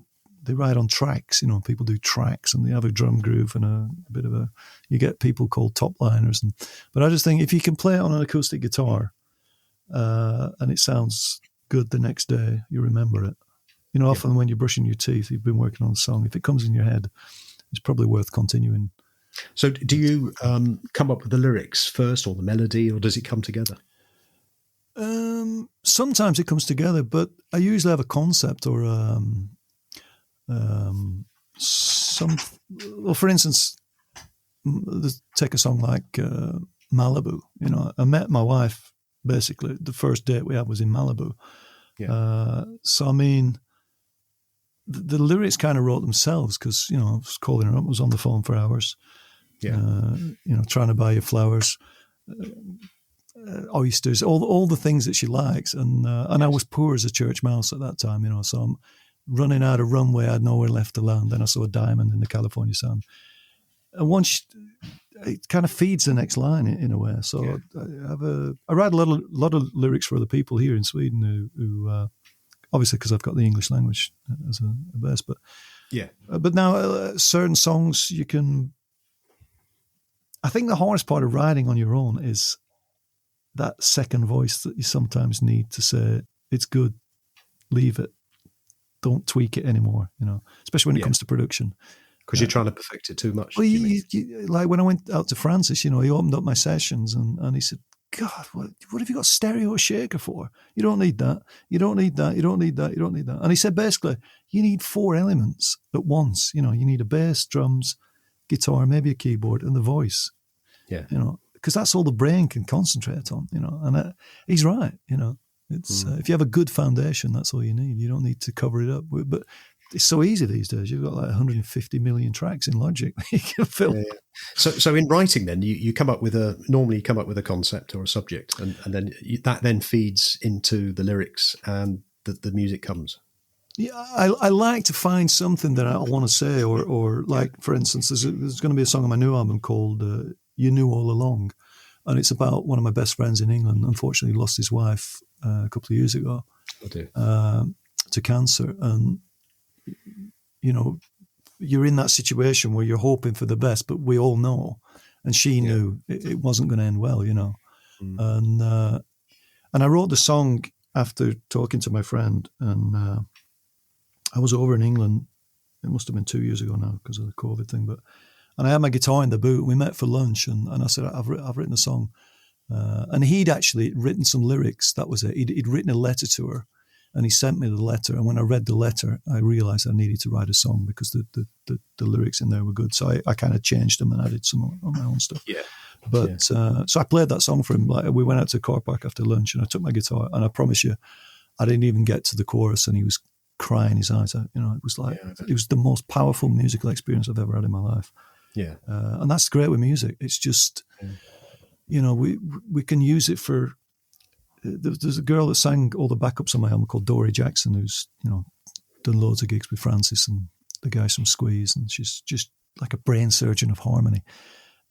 write on tracks. People do tracks and they have a drum groove and a bit of you get people called top liners. But I just think if you can play it on an acoustic guitar and it sounds good the next day, you remember it. Often when you're brushing your teeth, you've been working on a song. If it comes in your head, it's probably worth continuing. So do you come up with the lyrics first or the melody, or does it come together? Sometimes it comes together, but I usually have a concept or for instance, take a song like Malibu. I met my wife, basically, the first date we had was in Malibu. Yeah. The lyrics kind of wrote themselves because, I was calling her up, I was on the phone for hours. Yeah. Trying to buy you flowers, oysters, all the things that she likes. And I was poor as a church mouse at that time, so I'm running out of runway, I had nowhere left to land. Then I saw a diamond in the California sun. And once it kind of feeds the next line in a way. So yeah. I write a lot of lyrics for other people here in Sweden who obviously because I've got the English language as a base, but yeah. But now certain songs you can. I think the hardest part of writing on your own is that second voice that you sometimes need to say, it's good, leave it, don't tweak it anymore, especially when it comes to production. Because you're trying to perfect it too much. Well, like when I went out to Francis, he opened up my sessions and he said, God, what have you got stereo shaker for? You don't need that. You don't need that. You don't need that. You don't need that. And he said, basically, you need 4 elements at once. You need a bass, drums, guitar, maybe a keyboard, and the voice. Yeah. Because that's all the brain can concentrate on, and he's right, It's if you have a good foundation, that's all you need. You don't need to cover it up. But it's so easy these days. You've got like 150 million tracks in Logic you can fill. Yeah. So in writing, then you come up with a concept or a subject, and then that then feeds into the lyrics, and the music comes. Yeah, I like to find something that I want to say, or like for instance, there's going to be a song on my new album called "You Knew All Along," and it's about one of my best friends in England. Unfortunately, lost his wife a couple of years ago to cancer, and you're in that situation where you're hoping for the best, but we all know, and she knew it wasn't going to end well, and I wrote the song after talking to my friend, and I was over in England. It must have been 2 years ago now because of the COVID thing, and I had my guitar in the boot. We met for lunch, and I said, I've written a song. And he'd actually written some lyrics. That was it. He'd written a letter to her, and he sent me the letter. And when I read the letter, I realized I needed to write a song because the lyrics in there were good. So I kind of changed them and added some on my own stuff. Yeah. But so I played that song for him. Like, we went out to a car park after lunch, and I took my guitar, and I promise you, I didn't even get to the chorus, and he was crying his eyes out. It was like it was the most powerful musical experience I've ever had in my life. Yeah, and that's great with music. It's just, we can use it for. There's a girl that sang all the backups on my album called Dory Jackson, who's done loads of gigs with Francis and the guys from Squeeze, and she's just like a brain surgeon of harmony.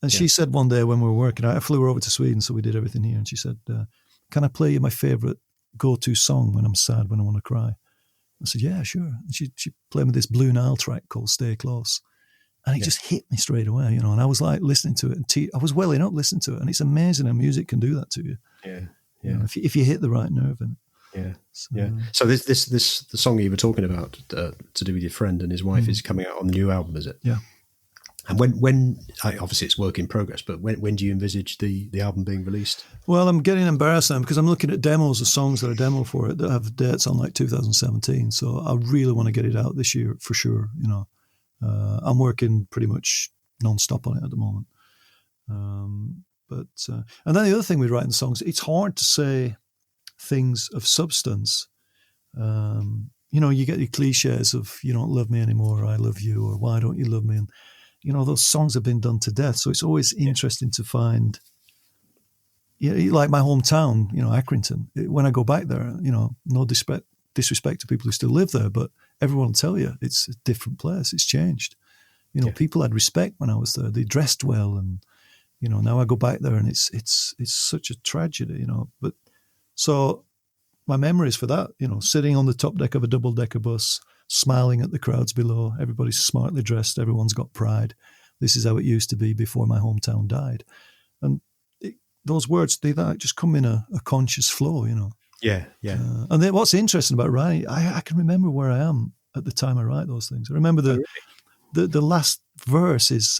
And she said one day when we were working, I flew her over to Sweden, so we did everything here, and she said, "Can I play you my favorite go-to song when I'm sad, when I want to cry?" I said, "Yeah, sure." And she played me this Blue Nile track called "Stay Close." And it just hit me straight away, and I was like listening to it, and I was welling up listening to it, and it's amazing how music can do that to you. Yeah. If you hit the right nerve in it. So the song you were talking about to do with your friend and his wife is coming out on the new album, is it? Yeah. And obviously it's work in progress, but when do you envisage the album being released? Well, I'm getting embarrassed now because I'm looking at demos of songs that are demo for it that have dates on like 2017. So I really want to get it out this year for sure. I'm working pretty much non-stop on it at the moment. And then the other thing with writing songs, it's hard to say things of substance. You get your cliches of "you don't love me anymore," or "I love you," or "why don't you love me?" And those songs have been done to death. So it's always interesting to find, like my hometown, Accrington. When I go back there, no disrespect to people who still live there, but everyone will tell you it's a different place. It's changed. People had respect when I was there. They dressed well, and now I go back there and it's such a tragedy. But so my memories for that, sitting on the top deck of a double-decker bus, smiling at the crowds below. Everybody's smartly dressed. Everyone's got pride. This is how it used to be before my hometown died. And those words, they just come in a conscious flow, Yeah. And then what's interesting about writing, I can remember where I am at the time I write those things. I remember the last verse is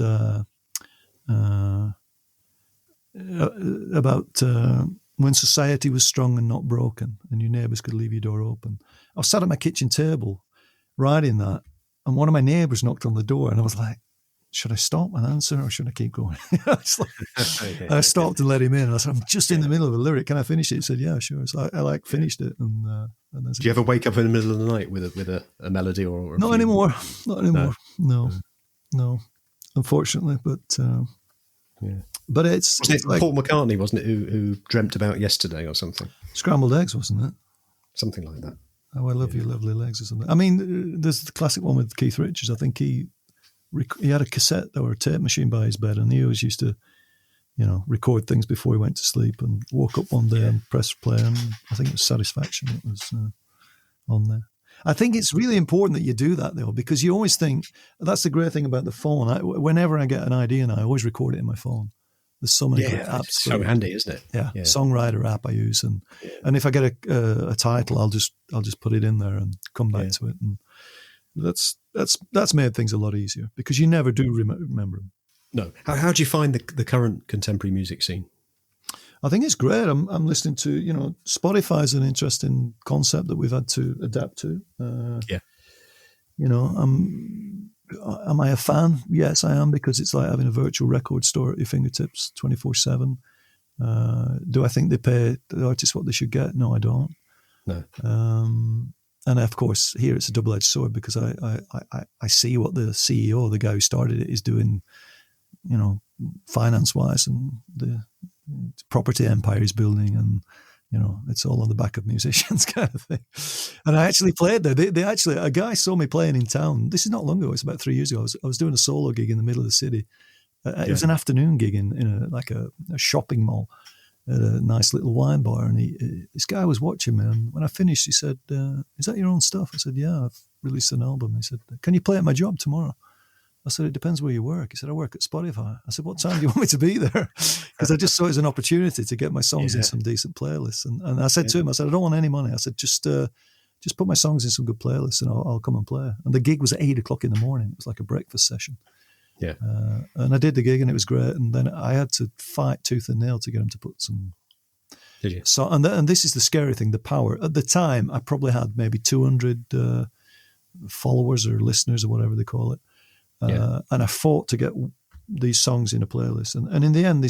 about when society was strong and not broken, and your neighbours could leave your door open. I was sat at my kitchen table writing that, and one of my neighbours knocked on the door, and I was like, should I stop and answer or should I keep going? I stopped and let him in, and I said, I'm just in the middle of a lyric. Can I finish it? He said, yeah, sure. So I finished it. And do you ever wake up in the middle of the night with a melody or Not anymore. No, unfortunately. But but it's like Paul McCartney, wasn't it, who dreamt about yesterday or something? Scrambled eggs, wasn't it? Something like that. Oh, I love your lovely legs or something. I mean, there's the classic one with Keith Richards. I think he had a cassette or a tape machine by his bed, and he always used to, record things before he went to sleep, and woke up one day and pressed play, and I think it was Satisfaction that was on there. I think it's really important that you do that, though, because you always think, that's the great thing about the phone. Whenever I get an idea now, I always record it in my phone. There's so many great apps. It's so handy, isn't it? Yeah, Songwriter app I use, and if I get a title, I'll just put it in there and come back to it, and that's made things a lot easier because you never do remember them. No. How do you find the current contemporary music scene? I think it's great. I'm listening to, Spotify is an interesting concept that we've had to adapt to. Am I a fan? Yes, I am, because it's like having a virtual record store at your fingertips 24/7. Do I think they pay the artists what they should get? No, I don't. No. And of course, here it's a double-edged sword because I see what the CEO, the guy who started it, is doing, finance-wise, and the property empire he's building, and it's all on the back of musicians kind of thing. And I actually played there. They actually, a guy saw me playing in town. This is not long ago. It's about 3 years ago. I was doing a solo gig in the middle of the city. It was an afternoon gig in a shopping mall at a nice little wine bar. And this guy was watching me. And when I finished, he said, "Is that your own stuff?" I said, "Yeah, I've released an album." He said, "Can you play at my job tomorrow?" I said, "It depends where you work." He said, "I work at Spotify." I said, "What time do you want me to be there?" Because I just saw it as an opportunity to get my songs in some decent playlists. And I said to him, I said, "I don't want any money." I said, just put my songs in some good playlists and I'll come and play. And the gig was at 8:00 in the morning. It was like a breakfast session. Yeah. And I did the gig and it was great. And then I had to fight tooth and nail to get him to put some. Did you? So, and this is the scary thing, the power. At the time, I probably had maybe 200 followers or listeners or whatever they call it. And I fought to get these songs in a playlist. And in the end, they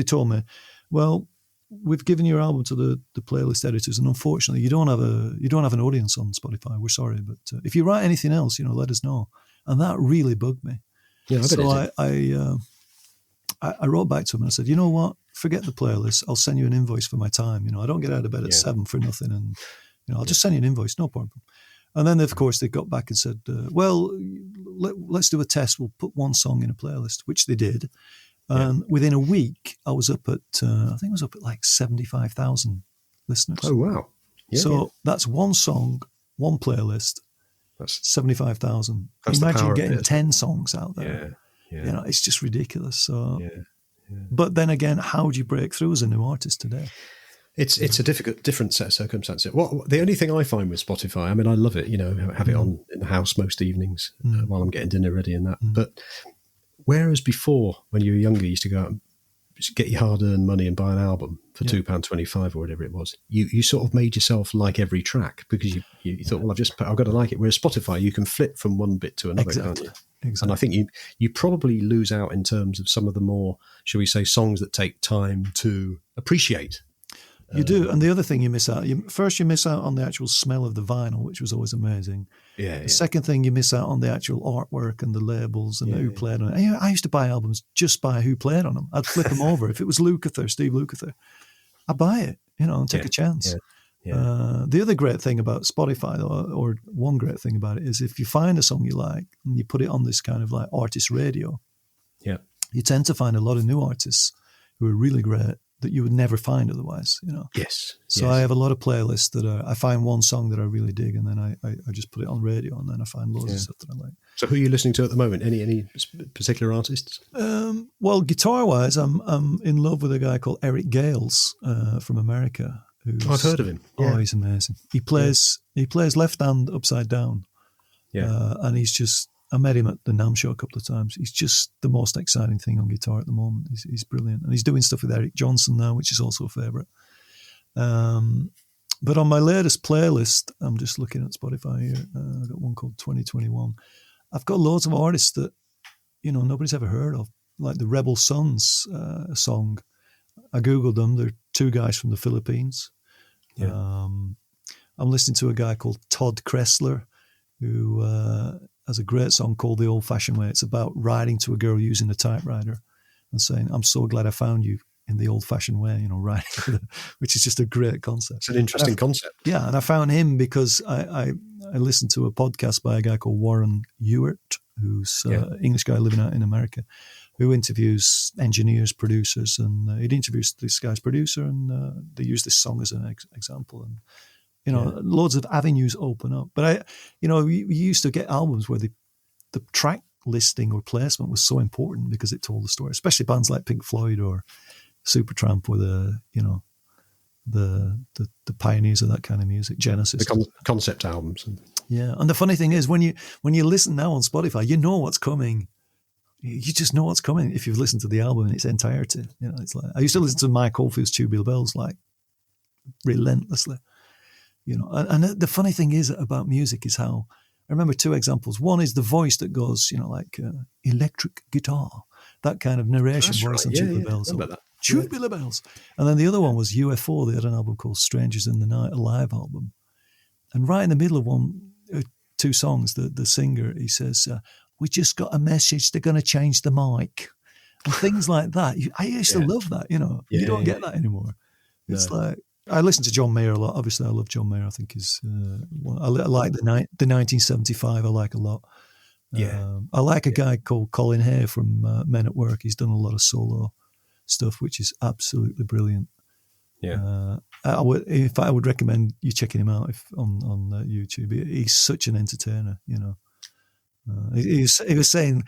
told me, "Well, we've given your album to the playlist editors, and unfortunately, you don't have an audience on Spotify. We're sorry, but if you write anything else, let us know." And that really bugged me. Yeah, so I wrote back to him and I said, "You know what? Forget the playlist. I'll send you an invoice for my time. I don't get out of bed at 7 for nothing, and I'll just send you an invoice, no problem." And then, of course, they got back and said, "Well, let's do a test. We'll put one song in a playlist," which they did. And within a week, I was up at, like 75,000 listeners. Oh, wow. Yeah, that's one song, one playlist, that's 75,000. Imagine getting 10 songs out there. Yeah. It's just ridiculous. So, But then again, how do you break through as a new artist today? It's a different set of circumstances. The only thing I find with Spotify, I mean, I love it, have it on in the house most evenings while I'm getting dinner ready and that. But whereas before, when you were younger, you used to go out and just get your hard-earned money and buy an album for £2.25 or whatever it was. You sort of made yourself like every track because you thought, well, I've got to like it. Whereas Spotify, you can flip from one bit to another, can't you? Exactly. And I think you probably lose out in terms of some of the more, shall we say, songs that take time to appreciate. You do. And the other thing you miss out, you miss out on the actual smell of the vinyl, which was always amazing. The second thing, you miss out on the actual artwork and the labels and who played on it. I used to buy albums just by who played on them. I'd flip them over. If it was Steve Lukather, I'd buy it, and take a chance. The other great thing about Spotify, or one great thing about it, is if you find a song you like and you put it on this kind of like artist radio, you tend to find a lot of new artists who are really great that you would never find otherwise, Yes. So I have a lot of playlists that I find one song that I really dig, and then I just put it on radio, and then I find loads of stuff that I like. So who are you listening to at the moment? Any particular artists? Well, guitar-wise, I'm in love with a guy called Eric Gales from America. I've heard of him. Oh, he's amazing. He plays left hand upside down. And he's just, I met him at the NAMM show a couple of times. He's just the most exciting thing on guitar at the moment. He's brilliant. And he's doing stuff with Eric Johnson now, which is also a favourite. But on my latest playlist, I'm just looking at Spotify here. I've got one called 2021. I've got loads of artists that, nobody's ever heard of, like the Rebel Sons song. I Googled them. They're two guys from the Philippines. I'm listening to a guy called Todd Kressler, who has a great song called The Old Fashioned Way. It's about writing to a girl using a typewriter and saying, I'm so glad I found you in the old fashioned way, writing, which is just a great concept. It's an interesting concept. Yeah, and I found him because I listened to a podcast by a guy called Warren Ewart, who's an English guy living out in America, who interviews engineers, producers, and he'd introduced this guy's producer, and they used this song as an example, and loads of avenues open up. But we used to get albums where the track listing or placement was so important because it told the story, especially bands like Pink Floyd or Supertramp were the pioneers of that kind of music. Genesis, the concept albums. And the funny thing is, when you listen now on Spotify, you know what's coming. You just know what's coming if you've listened to the album in its entirety. It's like I used to listen to Mike Oldfield's Tubular Bells like relentlessly. And the funny thing is about music is how I remember two examples. One is the voice that goes, like electric guitar, that kind of narration voice on Tubular Bells. Tubular Bells. And then the other one was UFO. They had an album called Strangers in the Night, a live album. And right in the middle of two songs, the singer, he says, we just got a message, they're going to change the mic. And things like that. I used to love that, You don't get that anymore. It's like, I listen to John Mayer a lot. Obviously, I love John Mayer. I think he's, I like the 1975 I like a lot. I like a guy called Colin Hay from Men at Work. He's done a lot of solo stuff, which is absolutely brilliant. I would recommend you checking him out on YouTube. He's such an entertainer, He was saying,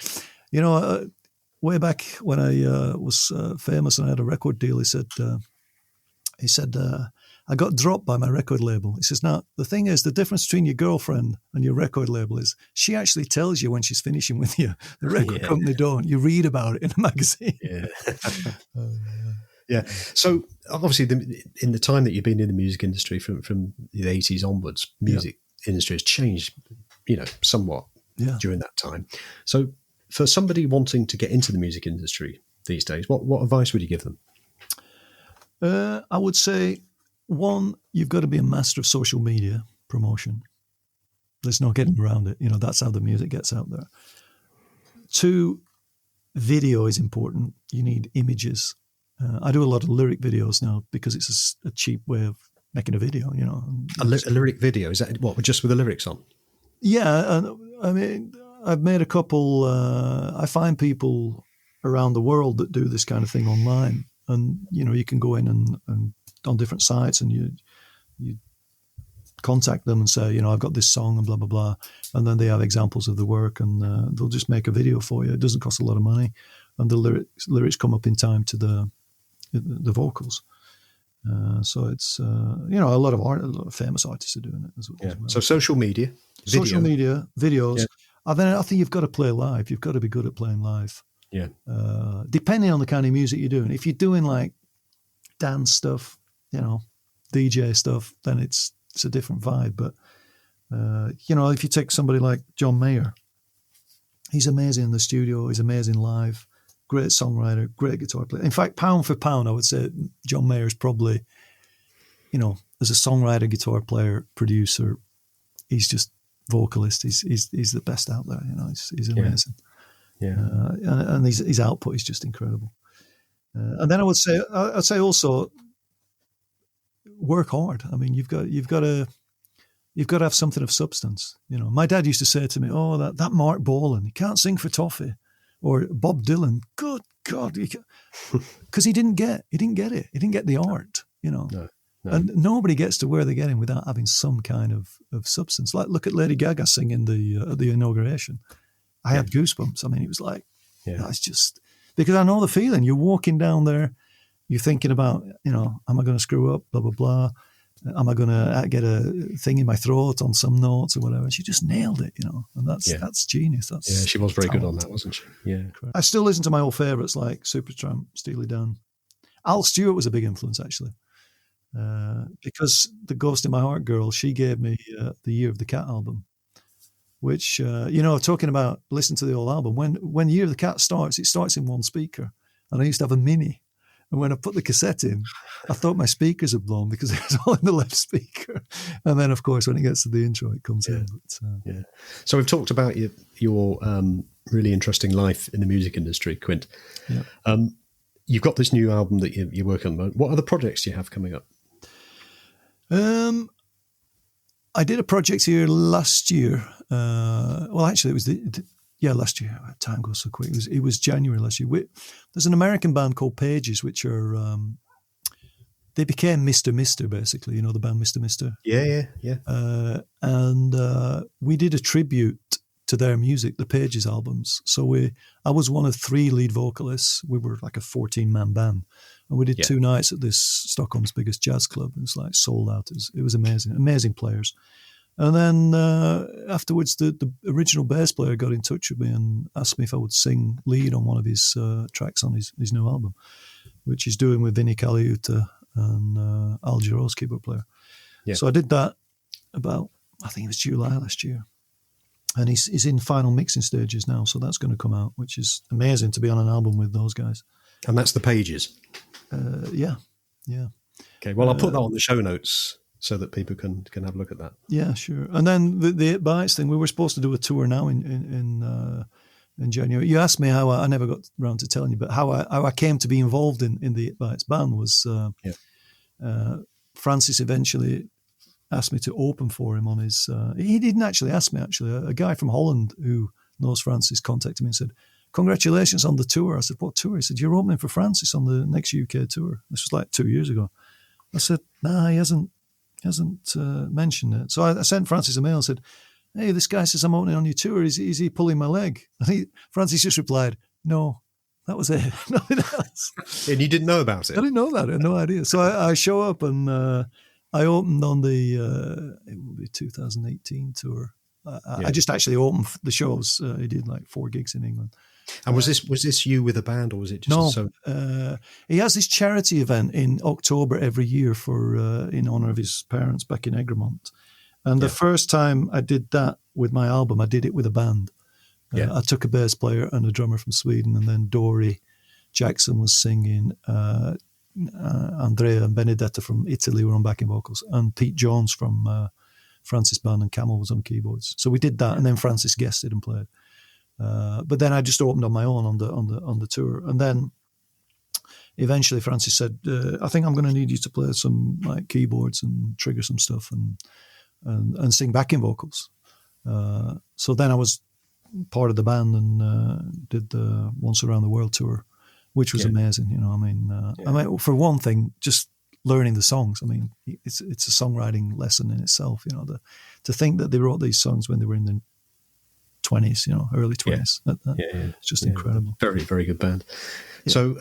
way back when I was famous and I had a record deal, he said, I got dropped by my record label. He says, now, the thing is, the difference between your girlfriend and your record label is she actually tells you when she's finishing with you. The record company don't. You read about it in a magazine. So, obviously, in the time that you've been in the music industry from the 80s onwards, music industry has changed, somewhat during that time. So, for somebody wanting to get into the music industry these days, what advice would you give them? I would say, one, you've got to be a master of social media promotion. There's no getting around it. That's how the music gets out there. Two, video is important. You need images. I do a lot of lyric videos now because it's a cheap way of making a video, A lyric video, is that what, just with the lyrics on? Yeah, I mean, I've made a couple. I find people around the world that do this kind of thing online. And, you can go in and on different sites and you contact them and say, I've got this song and blah, blah, blah. And then they have examples of the work and they'll just make a video for you. It doesn't cost a lot of money. And the lyrics come up in time to the vocals. So it's, a lot of famous artists are doing it as well. So social media, videos. And then I think you've got to play live. You've got to be good at playing live. Yeah. Depending on the kind of music you're doing. If you're doing like dance stuff, DJ stuff, then it's a different vibe. But, if you take somebody like John Mayer, he's amazing in the studio, he's amazing live, great songwriter, great guitar player. In fact, pound for pound, I would say John Mayer is probably, as a songwriter, guitar player, producer, he's just vocalist. He's the best out there. He's amazing. Yeah. And his output is just incredible. And then I'd say also work hard. I mean, you've got to have something of substance. My dad used to say to me, "Oh, that Mark Bolan, he can't sing for toffee," or Bob Dylan. Good God, because he didn't get it. He didn't get the art. No. And nobody gets to where they're getting without having some kind of substance. Like, look at Lady Gaga singing at the inauguration. I had goosebumps. I mean, it was like, that's just, because I know the feeling. You're walking down there, you're thinking about, am I going to screw up, blah, blah, blah. Am I going to get a thing in my throat on some notes or whatever? She just nailed it, and that's genius. She was very good on that, wasn't she? Yeah. I still listen to my old favourites like Supertramp, Steely Dan. Al Stewart was a big influence, actually. Because the Ghost in My Heart girl, she gave me the Year of the Cat album, which, talking about listening to the old album, when Year of the Cat starts, it starts in one speaker. And I used to have a Mini. And when I put the cassette in, I thought my speakers had blown because it was all in the left speaker. And then, of course, when it gets to the intro, it comes in. But, So we've talked about your really interesting life in the music industry, Quint. Yeah. You've got this new album that you're working on at the moment. What other projects do you have coming up? I did a project here last year. Well, actually, it was last year. Time goes so quick. It was January last year. There's an American band called Pages, which are they became Mr. Mister, basically. The band Mr. Mister. Yeah. And we did a tribute to their music, the Pages albums. So I was one of 3 lead vocalists. We were like a 14-man band. And we did 2 nights at this Stockholm's biggest jazz club. It was like sold out. It was amazing players. And then afterwards, the original bass player got in touch with me and asked me if I would sing lead on one of his tracks on his new album, which he's doing with Vinnie Caliuta and Al Jarreau's keyboard player. Yeah. So I did that about, I think it was July last year. And he's in final mixing stages now, so that's going to come out, which is amazing to be on an album with those guys. And that's the Pages? Yeah. Okay, well, I'll put that on the show notes so that people can have a look at that. Yeah, sure. And then the 8 Bites thing, we were supposed to do a tour now in January. You asked me how I never got around to telling you, but how I came to be involved in the 8 Bites band was Francis eventually asked me to open for him on his... he didn't actually ask me, actually. A guy from Holland who knows Francis contacted me and said, "Congratulations on the tour." I said, "What tour?" He said, "You're opening for Francis on the next UK tour." This was like 2 years ago. I said, "Nah, he hasn't mentioned it." So I sent Francis a mail and said, "Hey, this guy says I'm opening on your tour. Is he pulling my leg?" And Francis just replied, "No." That was it. Nothing else. And you didn't know about it? I didn't know that. I had no idea. So I show up and I opened on the it will be 2018 tour. I just actually opened the shows. He did like 4 gigs in England. And was this you with a band, or was it just he has this charity event in October every year for in honour of his parents back in Egremont. And the first time I did that with my album, I did it with a band. I took a bass player and a drummer from Sweden, and then Dory Jackson was singing. Andrea and Benedetta from Italy were on backing vocals, and Pete Jones from Francis Band and Camel was on keyboards. So we did that, and then Francis guested and played. But then I just opened on my own on the tour, and then eventually Francis said, "I think I'm going to need you to play some like keyboards and trigger some stuff and sing backing vocals." So then I was part of the band and did the Once Around the World tour, which was amazing. I mean, for one thing, just learning the songs. I mean, it's a songwriting lesson in itself. To think that they wrote these songs when they were in their 20s, early 20s. It's just incredible. Very, very good band. Yeah. So,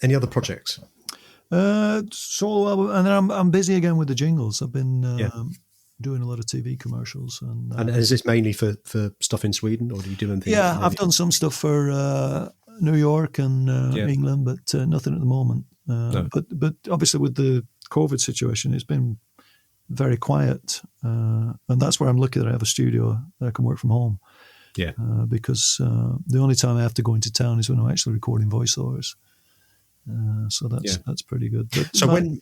any other projects? Solo album, and then I'm busy again with the jingles. I've been doing a lot of TV commercials. And is this mainly for stuff in Sweden, or do you do anything? Yeah, I've done some stuff for New York and England, but nothing at the moment. No. But obviously with the COVID situation, it's been very quiet, and that's where I'm lucky that I have a studio that I can work from home. Yeah, because the only time I have to go into town is when I'm actually recording voiceovers. So that's pretty good. But so when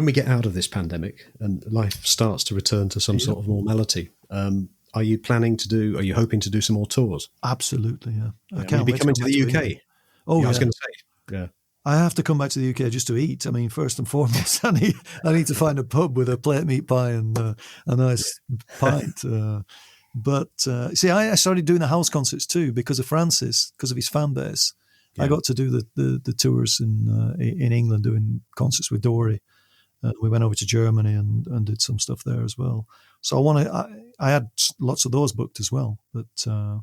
we get out of this pandemic and life starts to return to some sort of normality, are you hoping to do some more tours? Absolutely, yeah. I can't wait to coming to the UK. Oh, yeah. I was going to say, yeah. I have to come back to the UK just to eat. I mean, first and foremost, I need to find a pub with a plate meat pie and a nice pint. But I started doing the house concerts too because of Francis, because of his fan base. Yeah. I got to do the tours in England doing concerts with Dory. We went over to Germany and did some stuff there as well. So I had lots of those booked as well. But and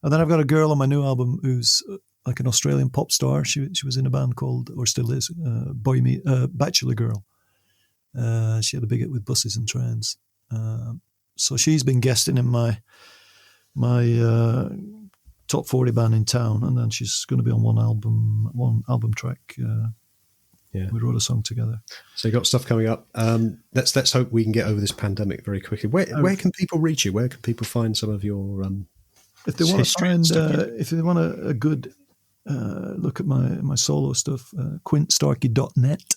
then I've got a girl on my new album who's like an Australian pop star. She was in a band called, or still is, Bachelor Girl. She had a big hit with Buses and Trains. So she's been guesting in my top 40 band in town, and then she's going to be on one album track. We wrote a song together. So you got stuff coming up. Let's hope we can get over this pandemic very quickly. Where can people reach you? Where can people find some of your if they want to find if they want a good look at my solo stuff, QuintStarkie.net.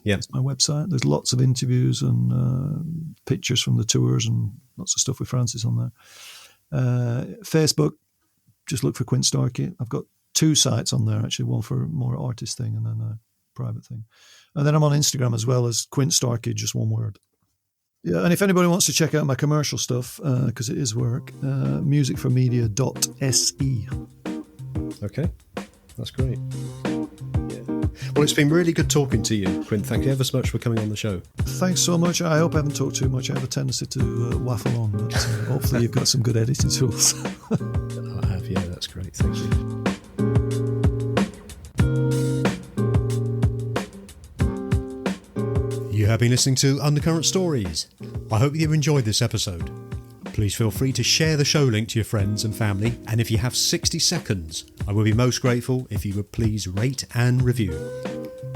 Yeah, that's my website. There's lots of interviews and pictures from the tours and lots of stuff with Francis on there. Facebook, just look for Quint Starkie. I've got 2 sites on there, actually, one for more artist thing and then a private thing. And then I'm on Instagram as well as Quint Starkie, just one word. Yeah, and if anybody wants to check out my commercial stuff, because it is work, musicformedia.se. Okay, that's great. Well, it's been really good talking to you, Quint. Thank you ever so much for coming on the show. Thanks so much. I hope I haven't talked too much. I have a tendency to waffle on, but hopefully you've got some good editing tools. I have, yeah, that's great. Thank you. You have been listening to Undercurrent Stories. I hope you've enjoyed this episode. Please feel free to share the show link to your friends and family, and if you have 60 seconds, I will be most grateful if you would please rate and review.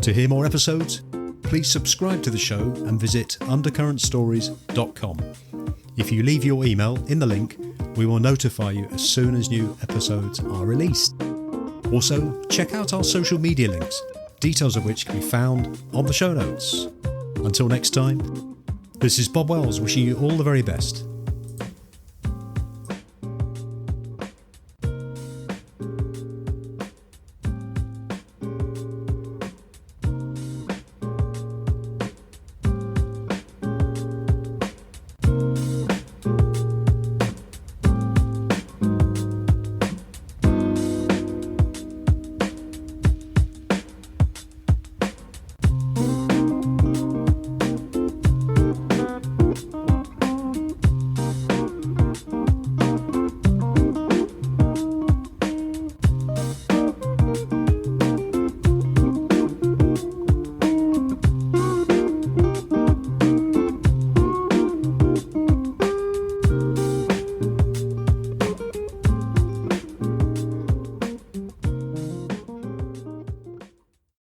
To hear more episodes, please subscribe to the show and visit undercurrentstories.com. If you leave your email in the link, we will notify you as soon as new episodes are released. Also, check out our social media links, details of which can be found on the show notes. Until next time, this is Bob Wells wishing you all the very best.